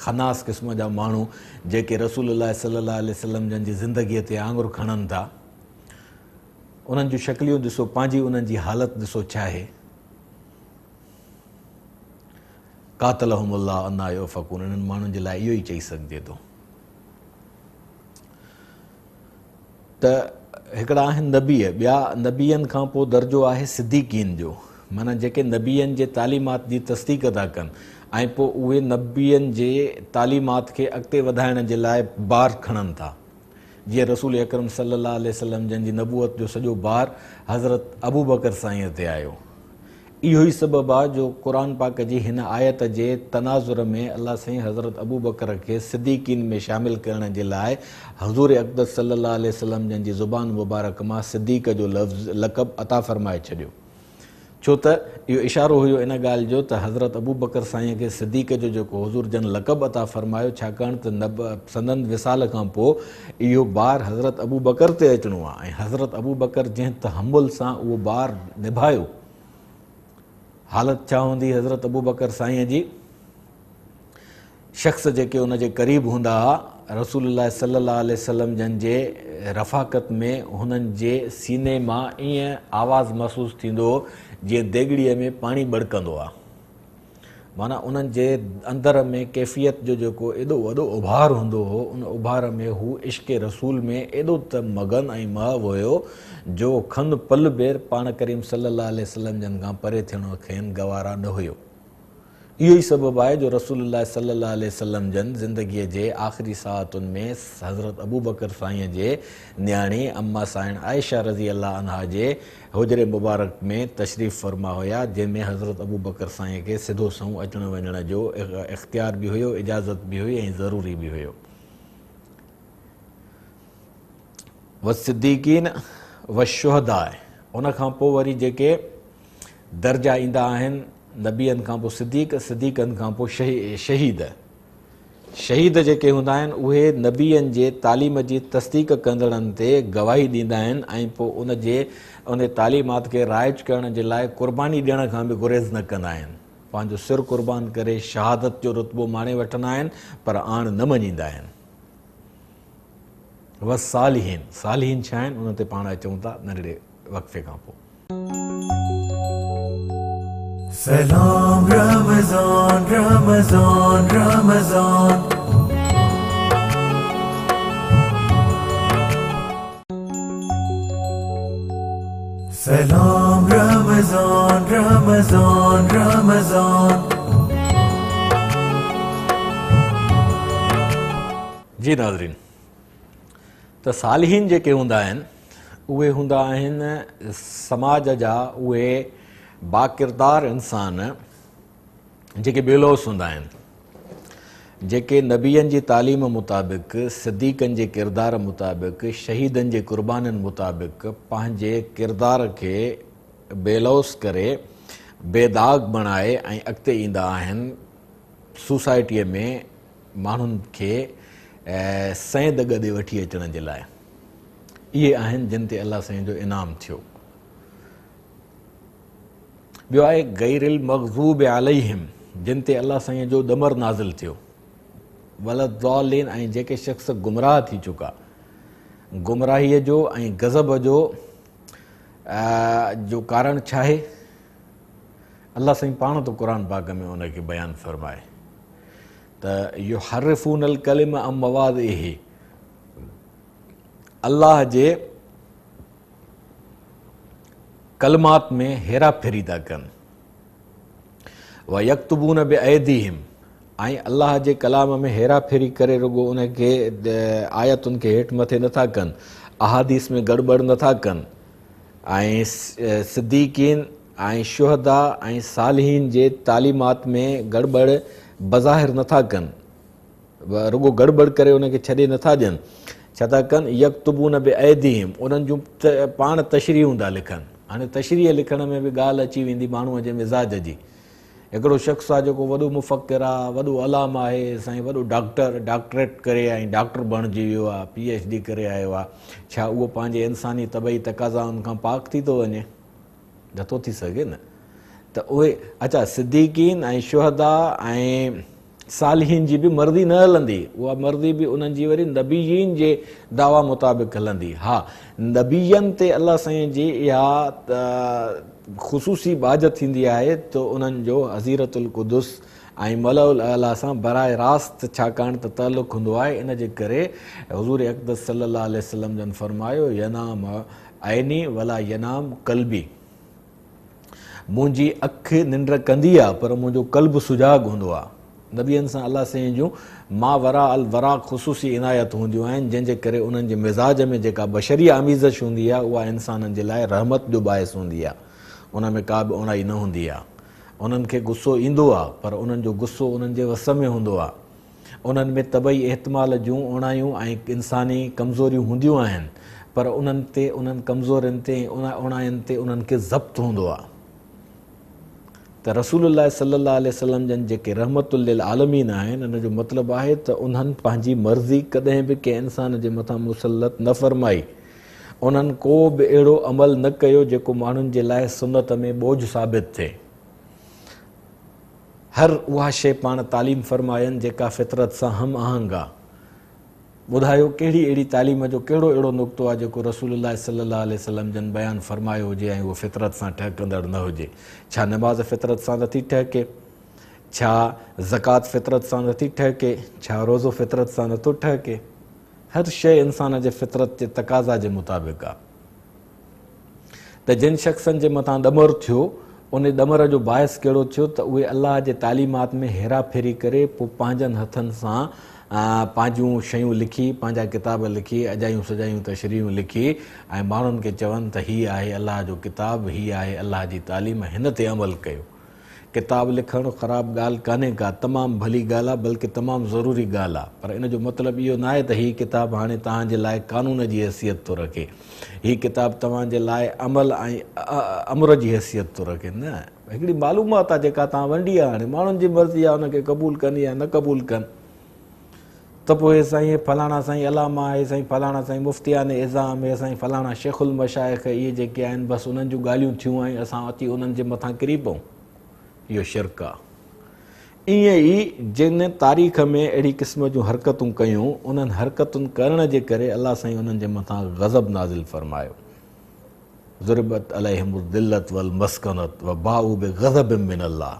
खनास क़िस्म जा माण्हू जेके रसूलुल्लाह सल्लल्लाहु अलैहि वसल्लम जन जी ज़िंदगीअ ते आङुर खणनि था, उन्हनि जूं शक्लियूं ॾिसो, पंहिंजी उन्हनि जी हालत ॾिसो छा आहे। कातलहुमुल्लाह अन्ना युफ़कून, उन्हनि माण्हुनि जे लाइ इहो ई चई सघिजे थो। त हिकिड़ा आहिनि ॿिया नबीअनि खां पोइ दर्जो आहे सिद्दीक़ीन जो, माना जेके नबीअनि जे तालीमात जी तस्दीक़ था कनि ऐं पोइ उहे नबीअनि जे तालीमात खे अॻिते वधाइण जे लाइ बार खणनि था। जीअं रसूल अकरम सल्लल्लाहु अलैहि वसल्लम जन जी नबूअत जो सॼो बार हज़रत अबू बकर साईं ते आयो। इहो ई सबबु आहे जो क़ुरान पाक जी हिन आयत जे तनाज़ुर में अलाह साईं हज़रत अबू बकर खे सिद्दीक़ीन में शामिल करण जे लाइ हुज़ूर अक़दस सल्लल्लाहु अलैहि वसल्लम जन जी ज़ुबान मुबारक मां सिद्दीक़ जो लफ़्ज़ लक़ब अता फरमाए छॾियो। छो त इहो इशारो हुयो इन ॻाल्हि जो त हज़रत अबू बकर साईं खे सिद्दीक़ जो जेको हुज़ूर जन लक़ब अता फरमायो, छाकाणि त संदन विसाल खां पोइ इहो बार हज़रत अबू बकर ते अचिणो आहे ऐं हज़रत अबू बकर जंहिं तहमुल सां उहो बार निभायो, हालत छा हूंदी हज़रत अबू बकर साईं जी। शख़्स जेके उन जे क़रीब हूंदा हुआ रसूलुल्लाह सल्लल्लाहु अलैहि वसल्लम जन जे रफ़ाक़त में, हुननि जे सीने मां ईअं आवाज़ु महसूसु थींदो हो जीअं देॻड़ीअ में पाणी बड़कंदो आहे। माना उन्हनि जे अंदर में कैफ़ियत जो जेको एॾो वॾो उभार हूंदो हो, उन उभार में हू इश्क़ रसूल में एॾो त मगन ऐं महव हुयो जो खंद पल बेर पाण करीम सल्लल्लाहु अलैहि वसल्लम जन खां परे थियणो खेनि गवारा न हुयो। इहो ई सबबु आहे जो रसूलुल्लाह सल्लल्लाहु अलैहि वसल्लम जन ज़िंदगीअ जे आख़िरी साअतुनि में हज़रत अबू बकर साईं जे न्याणी अम्मा साईं आयशा रज़ी अल्लाह अन्हा जे हुजरे मुबारक में तशरीफ़ फरमा हुया, जंहिंमें हज़रत अबू बकर साईं खे सिधो संहूं अचण वञण जो इख़्तियार बि हुयो, इजाज़त बि हुई ऐं ज़रूरी बि हुयो। व सिद्दीक़ीन व शुहदा, उन खां पोइ वरी जेके दर्जा ईंदा आहिनि नबीअनि खां पोइ सिद्दीक़नि खां पोइ शहीद जेके हूंदा आहिनि उहे नबीअनि जे तालीम जी तस्दीक़ कंदड़नि ते गवाही ॾींदा आहिनि ऐं पोइ उन तालीमात खे राइज करण जे लाइ क़ुर्बानी ॾियण खां बि गुरेज़ न कंदा आहिनि। पंहिंजो सिर क़ुर्बान करे शहादत जो रुतबो माणे वठंदा आहिनि, पर आण न मञींदा आहिनि। बसि सालिहीन छा आहिनि उन ते पाण अचूं था नंढड़े वक़्फ़े खां पोइ। Salam Ramazan, Ramazan, Ramazan. Salam Ramazan, Ramazan, Ramazan. जी नाज़रीन, त सालिहीन जेके हूंदा आहिनि उहे हूंदा आहिनि समाज जा उहे बाकिरदार इंसान जेके बेलोस हूंदा आहिनि, जेके नबीअनि जी तालीम मुताबिक़, सिद्दीक़नि जे किरदार मुताबिक़, शहीदनि जे क़ुर्बाननि मुताबिक़ पंहिंजे किरदार खे बेलोस करे बेदाग़ बणाए ऐं अॻिते ईंदा आहिनि सोसाइटीअ में माण्हुनि खे सैं दग ॾे वठी अचण जे लाइ। इहे आहिनि जिन ते अलाह साईं जो इनाम थियो। ॿियो आहे गैरिल मग़ज़ूब अलैहिम, जिन ते अलाह साईं जो दमर नाज़िल थियो। वलद्दालिन, ऐं जेके शख़्स गुमराह थी चुका। गुमराहीअ जो ऐं गज़ब जो कारण छा आहे? अलाह साईं पाण तो क़ुरान पाक में उनखे बयानु फ़रमाए त युहर्रिफ़ूनल कलिम अम मवादिही, अल्लाह जे कलमात में हेरा फेरी था कनि। व यक्तुबून बिअयदीहिम, ऐं अल्लाह जे कलाम में हेरा फेरी करे रुगो उनखे आयतुनि खे हेठि मथे नथा कनि, अहादीस में गड़बड़ नथा कनि, ऐं सिद्दीकीन ऐं शुहदा ऐं सालिहीन जे तालीमात में गड़बड़ बज़ाहिर नथा कनि, रुगो गड़बड़ करे उनखे छॾे नथा ॾियनि। छा था कनि? यक्तुबून बिअयदीहिम, उन्हनि जूं पाण तशरीहूं था लिखनि। हाणे तशरीह लिखण में बि ॻाल्हि अची वेंदी माण्हूअ जे मिज़ाज जी। हिकिड़ो शख़्स आहे जेको वॾो मुफ़क्किर आहे, वॾो अलाम आहे, साईं वॾो डॉक्टरेट करे ऐं डॉक्टर बणिजी वियो आहे, PhD करे आयो आहे। छा उहो पंहिंजे इंसानी तबई तक़ाज़ाउनि खां पाक थी थो वञे? नथो थी सघे न। त उहे अच्छा सिद्दीकीन ऐं शुहदा ऐं सालिहीन जी बि मर्ज़ी न हलंदी, उहा मर्ज़ी बि उन्हनि जी वरी नबीयीन जे दावा मुताबिक़ हलंदी। हा, नबीयनि ते अलाह साईं जी इहा ख़ुसूसी बाज थींदी आहे त उन्हनि जो हज़ीरतुल क़ुदुस ऐं मलउल अला सां बराए रास्त छाकाणि त तालुक़ हूंदो आहे। इन जे करे हुज़ूर अक़दस सल्लल्लाहु अलैहि वसल्लम जन फरमायो, यनाम ऐनी वला यनाम कल्बी, मुंहिंजी अखि निंड कंदी आहे पर मुंहिंजो कल्ब सुजाग हूंदो आहे। नबीअनि सां अलाह साईं जूं मा वरा अल वरा ख़ुसूसी इनायत हूंदियूं आहिनि, जंहिंजे करे उन्हनि जे मिज़ाज में जेका बशरी आमीज़श हूंदी आहे उहा इंसाननि जे लाइ रहमत जो बाहिस हूंदी आहे। उन में का बि उणाई न हूंदी आहे। उन्हनि खे गुस्सो ईंदो आहे पर उन्हनि जो गुस्सो उन्हनि जे वस में हूंदो आहे। उन्हनि में तबई एहतमाल जूं उणायूं ऐं इंसानी कमज़ोरियूं हूंदियूं आहिनि, पर उन्हनि ते उन्हनि कमज़ोरियुनि ते उणायुनि ते उन्हनि खे ज़ब्त हूंदो आहे। त रसूलुल्लाह सल्लल्लाहु अलैहि वसल्लम जन जेके रहमतुल लिल आलमीन आहिनि, इन जो मतिलबु आहे त उन्हनि पंहिंजी मर्ज़ी कॾहिं बि कंहिं इंसान जे मथां मुसलत न फ़रमाई। उन्हनि को बि अहिड़ो अमल न कयो जेको माण्हुनि जे लाइ सुन्नत में बोझ साबित थिए। हर उहा शइ पाण तालीम फ़रमायनि जेका फितरत सां हम आहंग आहे। ॿुधायो कहिड़ी अहिड़ी तालीम जो कहिड़ो अहिड़ो नुक़्तो आहे जेको रसूलुल्लाह सल्लल्लाहु अलैहि वसल्लम जन बयानु फ़रमायो हुजे ऐं उहो फितरत सां ठहकंदड़ न हुजे? छा नमाज़ फितरत सां नथी ठहके? छा ज़कात फितरत सां नथी ठहके? छा रोज़ो फितरत सां नथो ठहके? हर शइ इंसान जे फितरत जे तक़ाज़ा जे मुताबिक़ आहे। त जिन शख़्सनि जे मथां ॾमर थियो, उन ॾमर जो बाहिस कहिड़ो थियो त उहे अलाह जे तालीमात में हेरा फेरी करे पोइ पंहिंजनि हथनि सां पंहिंजूं शयूं लिखी, पंहिंजा किताब लिखी, अजायूं सजायूं तशरीहूं लिखी ऐं माण्हुनि खे चवनि त हीअ आहे अलाह जो किताब, हीअ आहे अलाह जी तालीम, हिन ते अमल कयो। किताब लिखणु ख़राबु ॻाल्हि कान्हे का, तमामु भली ॻाल्हि आहे, बल्कि तमामु ज़रूरी ॻाल्हि आहे। पर इन जो मतिलबु इहो न आहे त हीअ किताब हाणे तव्हांजे लाइ कानून जी हैसियत थो रखे, हीअ किताब तव्हांजे लाइ अमल ऐं अमर जी हैसियत थो रखे। न, हिकिड़ी मालूमात आहे जेका तव्हां वंडी आहे, हाणे माण्हुनि जी मर्ज़ी आहे उनखे क़बूल कनि या न क़बूल कनि। त पोइ साईं फलाणा साईं अलामा आहे, साईं फलाणा साईं मुफ़्तियान इज़ाम आहे, साईं फलाणा शेखुल मशाइख़, इहे जेके आहिनि बसि उन्हनि जूं ॻाल्हियूं थियूं ऐं असां अची उन्हनि जे मथां किरी पऊं। इहो शिरक आहे। ईअं ई जिन तारीख़ में अहिड़ी क़िस्म जूं हरकतूं कयूं, उन्हनि हरकतुनि करण जे करे अलाह साईं उन्हनि जे मथां ग़ज़ब नाज़िल फ़रमायो। ज़ुरिबत अलैहिमुज़ ज़िल्लत वल मस्कनत व बाउ बिग़ज़बिम मिनल्लाह,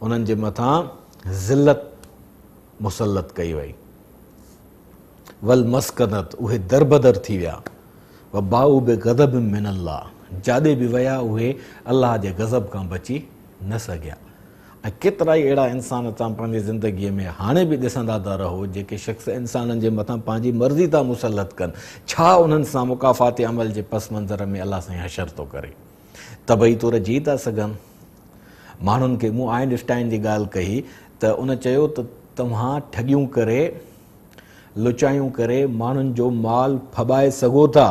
उन्हनि जे मथां ज़िल्लत मुसलत कई वई। वल मस्कनत, उहे दरबदर थी विया। व बाउ बिग़ज़बिम मिनल्लाह, जाॾे बि विया उहे अलाह जे गज़ब खां बची न सघिया। ऐं केतिरा ई अहिड़ा इंसान तव्हां पंहिंजी ज़िंदगीअ में हाणे बि ॾिसंदा था रहो जेके शख़्स इंसाननि जे मथां पंहिंजी मर्ज़ी था मुसलत कनि। छा उन्हनि सां मुकाफ़ाती अमल जे पस मंज़र में अलाह साईं हशर थो करे, तबई तौर जी था सघनि। माण्हुनि खे मूं आइनस्टाइन जी ॻाल्हि कही त उन चयो त तव्हां ठगियूं करे, लुचायूं करे माण्हुनि जो माल फॿाए सघो था,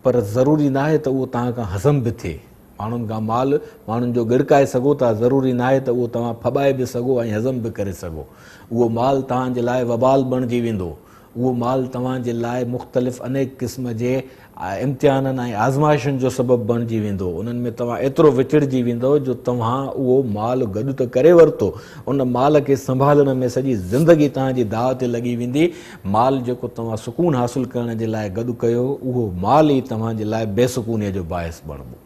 पर ज़रूरी न आहे त उहो तव्हां खां हज़म बि थिए। माण्हुनि खां माल माण्हुनि जो गिड़काए सघो था, ज़रूरी न आहे त उहो तव्हां फॿाए बि सघो ऐं हज़म बि करे सघो। उहो माल तव्हांजे लाइ वबाल बणिजी वेंदो। उहो माल तव्हांजे लाइ मुख़्तलिफ़ अनेक क़िस्म जे इम्तिहाननि ऐं आज़माइशुनि जो सबबु बणिजी वेंदो। उन्हनि में तव्हां एतिरो विचिड़जी वेंदो जो तव्हां उहो माल गॾु त करे वरितो, उन माल खे संभालण में सॼी ज़िंदगी तव्हांजी दाव ते लॻी वेंदी। माल जेको तव्हां सुकून हासिलु करण जे लाइ गॾु कयो, उहो माल ई तव्हांजे लाइ बेसुकूनीअ जो बाहिस बणिबो।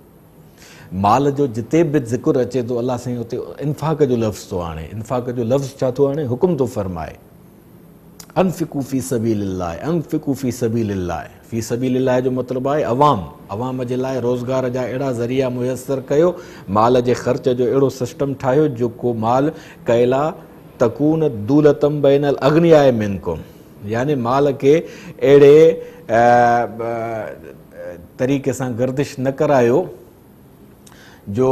माल जो जिते बि ज़िक्र अचे थो, अलाह साईं उते इन्फ़ाक़ जो लफ़्ज़ थो आणे। इन्फ़ाक़ जो लफ़्ज़ छा थो आणे? हुकुम थो फरमाए, अनफ़िकू फ़ी सबीलिल्लाह, अनफ़िकू फ़ी सबीलिल्लाह। फ़ी सबीलिल्लाह जो मतिलबु आहे अवाम जे लाइ रोज़गार जा अहिड़ा ज़रिया मुयसरु कयो, माल जे ख़र्च जो अहिड़ो सिस्टम ठाहियो जेको माल कैला तकून दूलतम बैनल अग्नियाए मिनकुम, यानी माल खे अहिड़े तरीक़े सां गर्दिश न करायो जो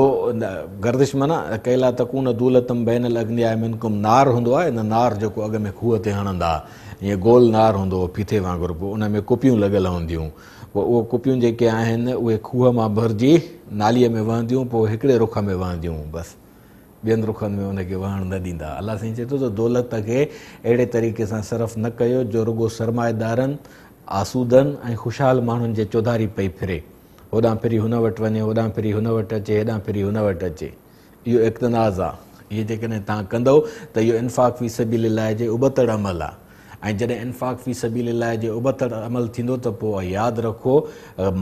गर्दिश माना कैला तकून दूलतम बैनल अग्नियाए मिनकुम। नार हूंदो आहे न, नार जेको अॻ में खूह ते हणंदा, ईअं गोल नार हूंदो हो फीथे वांगुरु, पोइ उन में कुपियूं लॻल हूंदियूं, पोइ उहे कुपियूं जेके आहिनि उहे खूह मां भरिजी नालीअ में वहंदियूं, पोइ हिकिड़े रुख में वहंदियूं, बसि ॿियनि रुखनि में उनखे वहण न ॾींदा। अलाह साईं चए थो त दौलत खे अहिड़े तरीक़े सां सरफ़ न कयो जो रुॻो सरमाएदारनि, आसूदनि ऐं ख़ुशहाल माण्हुनि जे चौधारी पई फिरे। होॾां फिरी हुन वटि वञे, होॾां फिरी हुन वटि अचे, हेॾां फिरी हुन वटि अचे। इहो इक़्तिनाज़ आहे। इहे जेकॾहिं तव्हां कंदव त इहो इन्फ़ाक़ फ़ी सबीलिल्लाह जे उबतड़ अमल आहे। ऐं जॾहिं इन्फ़ाक़ फ़ी सबीलिल्लाह जे उबतड़ अमल थींदो त पोइ यादि रखो,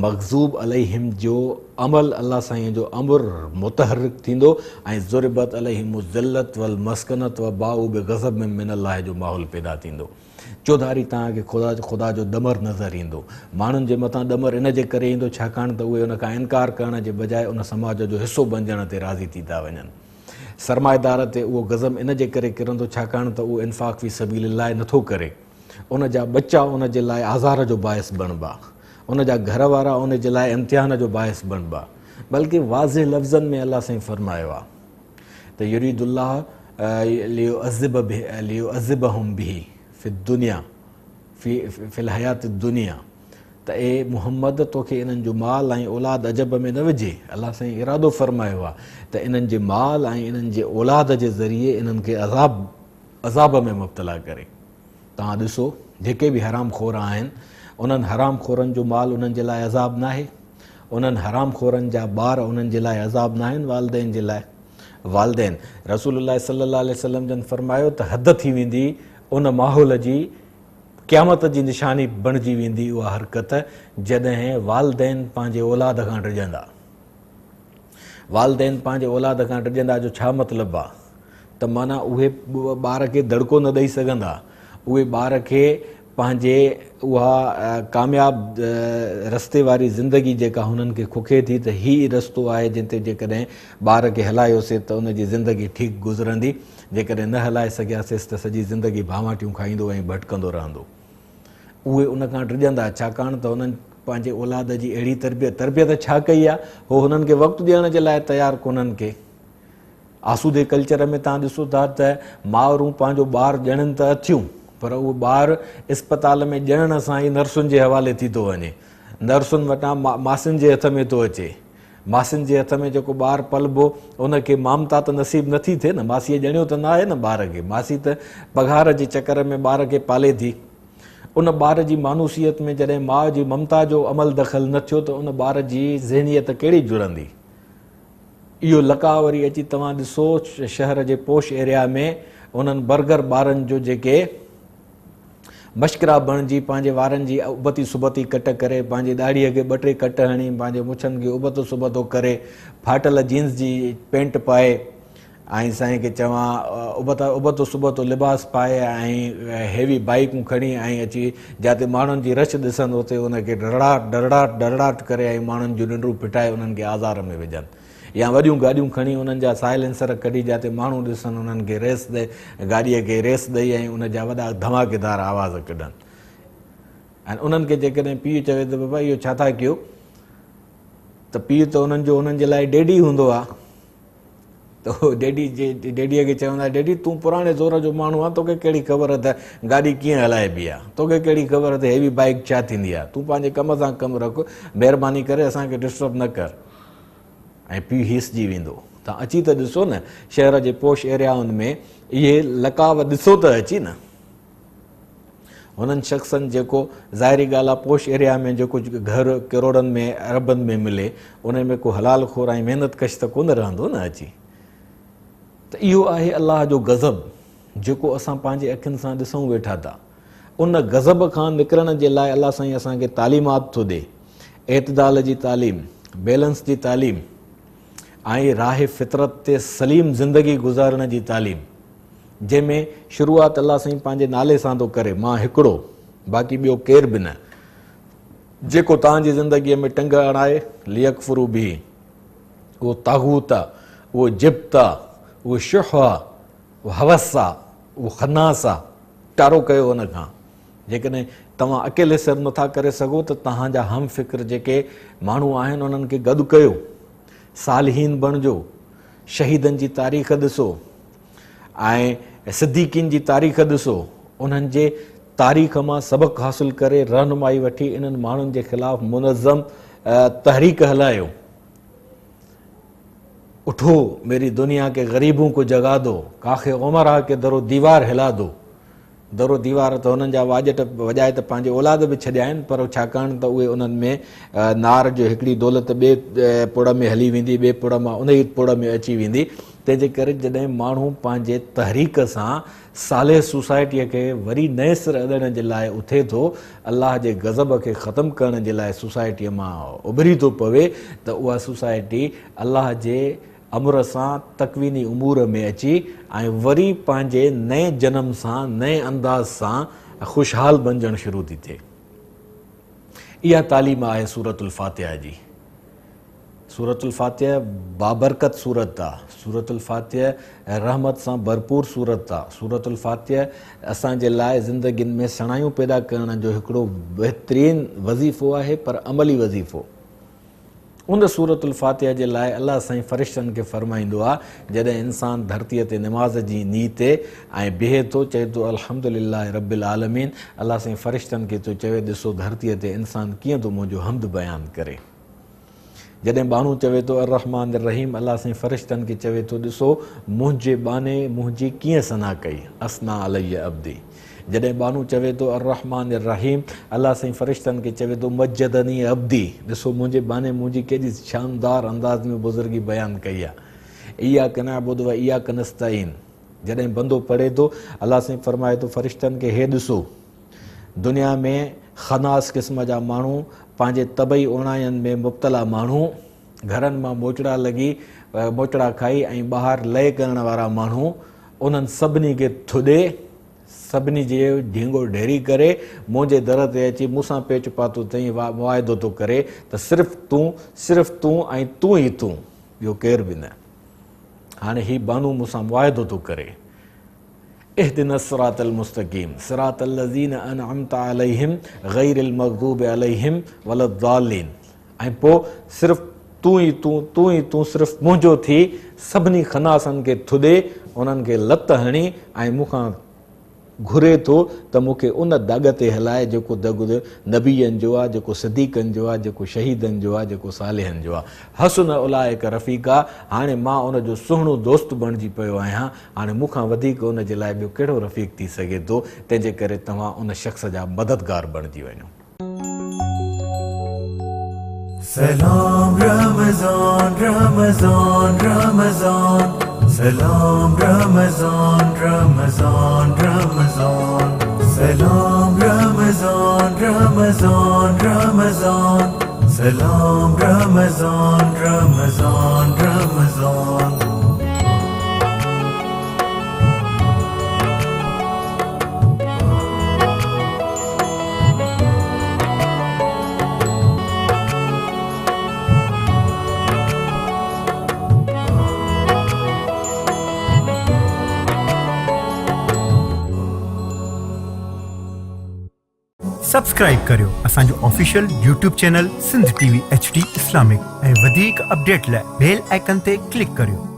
मग़ज़ूब अलैहिम जो अमल अलाह साईं जो अमर मुतहरिक थींदो ऐं ज़ुरिबत अलैहिम ज़िल्लत वल मस्कनत व बाउ बि ग़ज़ब में मिनल्लाह जो माहौल पैदा थींदो। चौधारी तव्हांखे ख़ुदा जो दमर नज़र ईंदो। माण्हुनि जे मथां दमर इन जे करे ईंदो छाकाणि त उहे उन खां इनकार करण जे बजाए उन समाज जो हिसो बणजण ते राज़ी थी था वञनि। सरमाएदार ते उहो गज़ब इन जे करे किरंदो छाकाणि त उहो इन्फ़ाक़ फ़ी सबीलिल्लाह नथो करे। उन जा बच्चा उन जे लाइ आज़ार जो बाहिस बणिबा, उन जा घर वारा उन जे लाइ इम्तिहान जो बाहिस बणिबा। बल्कि वाज़े लफ़्ज़नि में अलाह साईं फरमायो आहे त युरीदुल्लाह लियुअज़्ज़िबहुम बिही फ़ी दुनिया फ़िल हयात दुनिया, त ए मुहम्मद तोखे इन्हनि जो माल ऐं औलाद अजब में न विझे। अलाह साईं इरादो फरमायो आहे त इन्हनि जे माल ऐं इन्हनि जे औलाद जे ज़रिए इन्हनि खे अज़ाब में मुब्तला करे। तव्हां ॾिसो, जेके बि हराम खोर आहिनि, उन्हनि हराम खोरनि जो माल उन्हनि जे लाइ अज़ाब न आहे, उन्हनि हराम खोरनि जा ॿार उन्हनि जे लाइ अज़ाब न आहिनि। वालदेन जे लाइ वालदेन रसूलुल्लाह सल्लल्लाहु अलैहि वसल्लम जन फरमायो त हद थी वेंदी उन माहौल जी, क़यामत जी निशानी बणिजी वेंदी उहा हरकत जॾहिं वालदेन पंहिंजे औलाद खां डिॼंदा। वालदेन पंहिंजे औलाद खां डिॼंदा जो छा मतिलबु आहे? त माना उहे ॿार खे दड़को न ॾेई सघंदा, उहे ॿार खे पंहिंजे उहा कामयाब रस्ते वारी ज़िंदगी जेका हुननि खे खुखे थी त हीउ रस्तो आहे जिन ते जेकॾहिं ॿार खे हलायोसीं त उनजी ज़िंदगी ठीकु गुज़रंदी, जेकॾहिं न हलाए सघियासीं त सॼी ज़िंदगी भामाटियूं खाईंदो ऐं भटकंदो रहंदो। उहे उन खां डिॼंदा छाकाणि त उन्हनि पंहिंजे औलाद जी अहिड़ी तरबियत छा कई आहे, उहो हुननि खे वक़्तु ॾियण जे लाइ तयारु कोन्हनि खे। आसूदे कल्चर में तव्हां ॾिसो था त माउरूं पंहिंजो ॿारु ॼणनि त अथियूं, पर उहो ॿारु इस्पताल में ॼणण सां ई नर्सुनि जे हवाले थी थो वञे। नर्सुनि वटां मासियुनि जे हथ में थो अचे। मासियुनि जे हथ में जेको ॿारु पलबो उनखे ममता त नसीबु नथी थिए न, मासीअ ॼणियो त न आहे न ॿार खे। मासी त पघार जे चकर में ॿार खे पाले थी। उन ॿार जी मानूसियत में जॾहिं माउ जी ममता जो अमल दख़ल न थियो त उन ॿार जी ज़हनियत कहिड़ी जुड़ंदी। इहो लका वरी अची तव्हां ॾिसो शहर जे पोश एरिया में उन्हनि बर्गर ॿारनि जो जेके मश्करा बणिजी पंहिंजे वारनि जी उबती सुबती कट करे, पंहिंजी ॾाढ़ीअ खे 2-3 कट हणी, पंहिंजे मुछनि खे उबतो सुबतो करे, फाटल जींस जी पेंट पाए ऐं साईं खे चवां उबतो सुबतो लिबास पाए ऐं हेवी बाइकूं खणी ऐं अची जिते माण्हुनि जी रश ॾिसनि उते उनखे डरड़ाट करे ऐं माण्हुनि जूं निंडूं फिटाए उन्हनि खे आज़ार में विझनि, या वॾियूं गाॾियूं खणी उन्हनि जा साइलेंसर कढी जिते माण्हू ॾिसनि उन्हनि खे रेस ॾे, गाॾीअ खे रेस ॾेई ऐं उन जा वॾा धमाकेदार आवाज़ कढनि। ऐं उन्हनि खे जेकॾहिं पीउ चवे त बाबा इहो छा था कयो, त पीउ त उन्हनि जे लाइ डैडी हूंदो आहे। त उहो डैडीअ खे चवंदा, डैडी तूं पुराणे ज़ोर जो माण्हू आहे, तोखे कहिड़ी ख़बर त गाॾी कीअं हलाइबी आहे, तोखे कहिड़ी ख़बर त हेवी बाइक छा थींदी आहे, तूं पंहिंजे कम सां कमु रख, महिरबानी करे असांखे डिस्टर्ब न कर। ऐं पीउ हीसजी वेंदो। तव्हां अची त ॾिसो न, शहर जे पोश एरियाउनि में इहे लकाव ॾिसो त अची न। हुननि शख़्सनि जेको ज़ाहिरी ॻाल्हि आहे पोश एरिया में जेको घर करोड़नि में अरबनि में मिले, उन में को हलाल खोर ऐं महिनत कश त कोन रहंदो न अची। त इहो आहे अलाह जो गज़ब जेको असां पंहिंजे अखियुनि सां ॾिसूं वेठा था। उन गज़ब खां निकिरण जे लाइ अलाह साईं असांखे तालीमात थो ॾे, एतदाल जी तालीम, बैलेंस जी तालीम ऐं राह फितरत ते सलीम ज़िंदगी गुज़ारण जी तालीम, जंहिंमें शुरूआत अलाह साईं पंहिंजे नाले सां थो करे, मां हिकिड़ो, बाक़ी ॿियो केर बि न। जेको तव्हांजी ज़िंदगीअ में टंग अणाए लियकफुरू बि, उहो तागूत आहे, उहो जिब्त आहे, उहो शुह आहे, उहो हवस आहे, उहो खनास आहे, टारो कयो हुन खां। जेकॾहिं तव्हां अकेले सिर नथा करे सघो त तव्हांजा हम फ़िक्र जेके माण्हू आहिनि उन्हनि खे गॾु कयो, सालिहीन बणिजो, शहीदनि जी तारीख़ ॾिसो ऐं सिद्दीक़ीन जी तारीख़ ॾिसो, उन्हनि जे तारीख़ मां सबक़ु हासिलु करे रहनुमाई वठी इन्हनि माण्हुनि जे ख़िलाफ़ु मुनज़म तहरीक हलायो। उठो मेरी दुनिया के ग़रीबों को जगा दो, काखे उमरा के दरो दीवार हिला दो। दरो दीवार त हुननि जा वाजट वॼाए त पंहिंजे औलाद बि छॾिया आहिनि, पर छाकाणि त उहे उन्हनि में नार जो हिकिड़ी दौलत ॿिए पुड़ में हली वेंदी, ॿिए पुड़ मां उन ई पुड़ में अची वेंदी। तंहिंजे करे जॾहिं माण्हू पंहिंजे तहरीक सां साले सोसाइटीअ खे वरी नए सिर अॾण जे लाइ उथे थो, अलाह जे गज़ब खे ख़तमु करण जे लाइ सोसाइटीअ मां उभरी थो पवे, त उहा सोसाइटी अलाह जे अमर सां तकवीनी उमूर में अची ऐं वरी पंहिंजे नए जनम सां नए अंदाज़ सां ख़ुशहाल बणजणु शुरू थी थिए। इहा तालीम आहे सूरतुल फातिहा जी। सूरतुल फातिहा बाबरकत सूरत आहे, सूरतुल फातिहा रहमत सां भरपूर सूरत आहे। सूरतुल फातिहा असांजे लाइ ज़िंदगियुनि में सणायूं पैदा करण जो हिकिड़ो बहितरीन वज़ीफ़ो आहे, पर अमली वज़ीफ़ो। उन सूरतुल फातिहा जे लाइ अलाह साईं फ़रिश्तनि खे फ़रमाईंदो आहे, जॾहिं इंसानु धरतीअ ते निमाज़ जी नीह ते ऐं बीहे थो, चए थो अल्हम्दुलिल्लाह रब्बिल आलमीन, अलाह साईं फ़रिश्तनि खे थो चवे ॾिसो धरतीअ ते इंसानु कीअं थो मुंहिंजो हम्द बयानु करे। जॾहिं बानू चवे थो अर्रहमान रहीम, अलाह साईं फ़रिश्तनि खे चवे थो ॾिसो मुंहिंजे बाने मुंहिंजी कीअं सना कई, असना अलैहि अब्दी। जॾहिं बानू चवे थो अर्रहमान रहीम, अलाह साईं फ़रिश्तनि खे चवे थो मज्जदनी अब्दी, ॾिसो मुंहिंजे बाने मुंहिंजी केॾी शानदार अंदाज़ में बुज़ुर्गी बयानु कई आहे। इया नअबुदु व इया नस्तईन, जॾहिं बंदो पढ़े थो अलाह साईं फ़रमाए थो फ़रिश्तनि खे, हे ॾिसो दुनिया में खनास क़िस्म जा माण्हू, पंहिंजे तबई ओणायनि में मुब्तला माण्हू, घरनि मां मोचड़ा लॻी मोचड़ा खाई ऐं ॿाहिरि लय करण वारा माण्हू, उन्हनि सभिनी खे थुॾे, सभिनी जे ढींगो ढेरी करे मुंहिंजे दर ते अची मूंसां पेच पातो अथई, मुआइदो थो करे त सिर्फ़ु तूं ऐं तूं ई तूं, ॿियो केर बि न। हाणे हीउ बानू मूंसां मुआइदो थो करे, इहदिना सिरातल मुस्तक़ीम सिरातल लज़ीना अनअमता अलैहिम गैरिल मग़दूबि अलैहिम वलद्दालिन। ऐं पोइ सिर्फ़ु तूं ई तूं सिर्फ़ु मुंहिंजो थी सभिनी खनासनि खे थुॾे, उन्हनि खे लत हणी ऐं मूंखां घुरे थो त मूंखे उन दाग ते हलाए जेको दग नबीअनि जो आहे, जेको सिद्दीक़नि जो आहे, जेको शहीदनि जो आहे, जेको सालिहनि जो आहे। हसन उलाइक रफ़ीक़ा, हाणे मां उनजो सुहिणो दोस्त बणिजी पियो आहियां। हाणे मूंखां वधीक उन जे लाइ ॿियो कहिड़ो रफ़ीक़ थी सघे थो। तंहिंजे करे तव्हां उन शख़्स जा मददगार बणिजी वञो। Salam Ramazan, Ramazan, Ramazan. Salam Ramazan, Ramazan, Ramazan. Salam Ramazan, Ramazan, Ramazan. Salam Ramazan, Ramazan, Ramazan. Subscribe करियो असांजो official YouTube channel Sindh TV HD Islamic ऐं वधीक अपडेट लाइ बेल आइकन ते क्लिक करियो।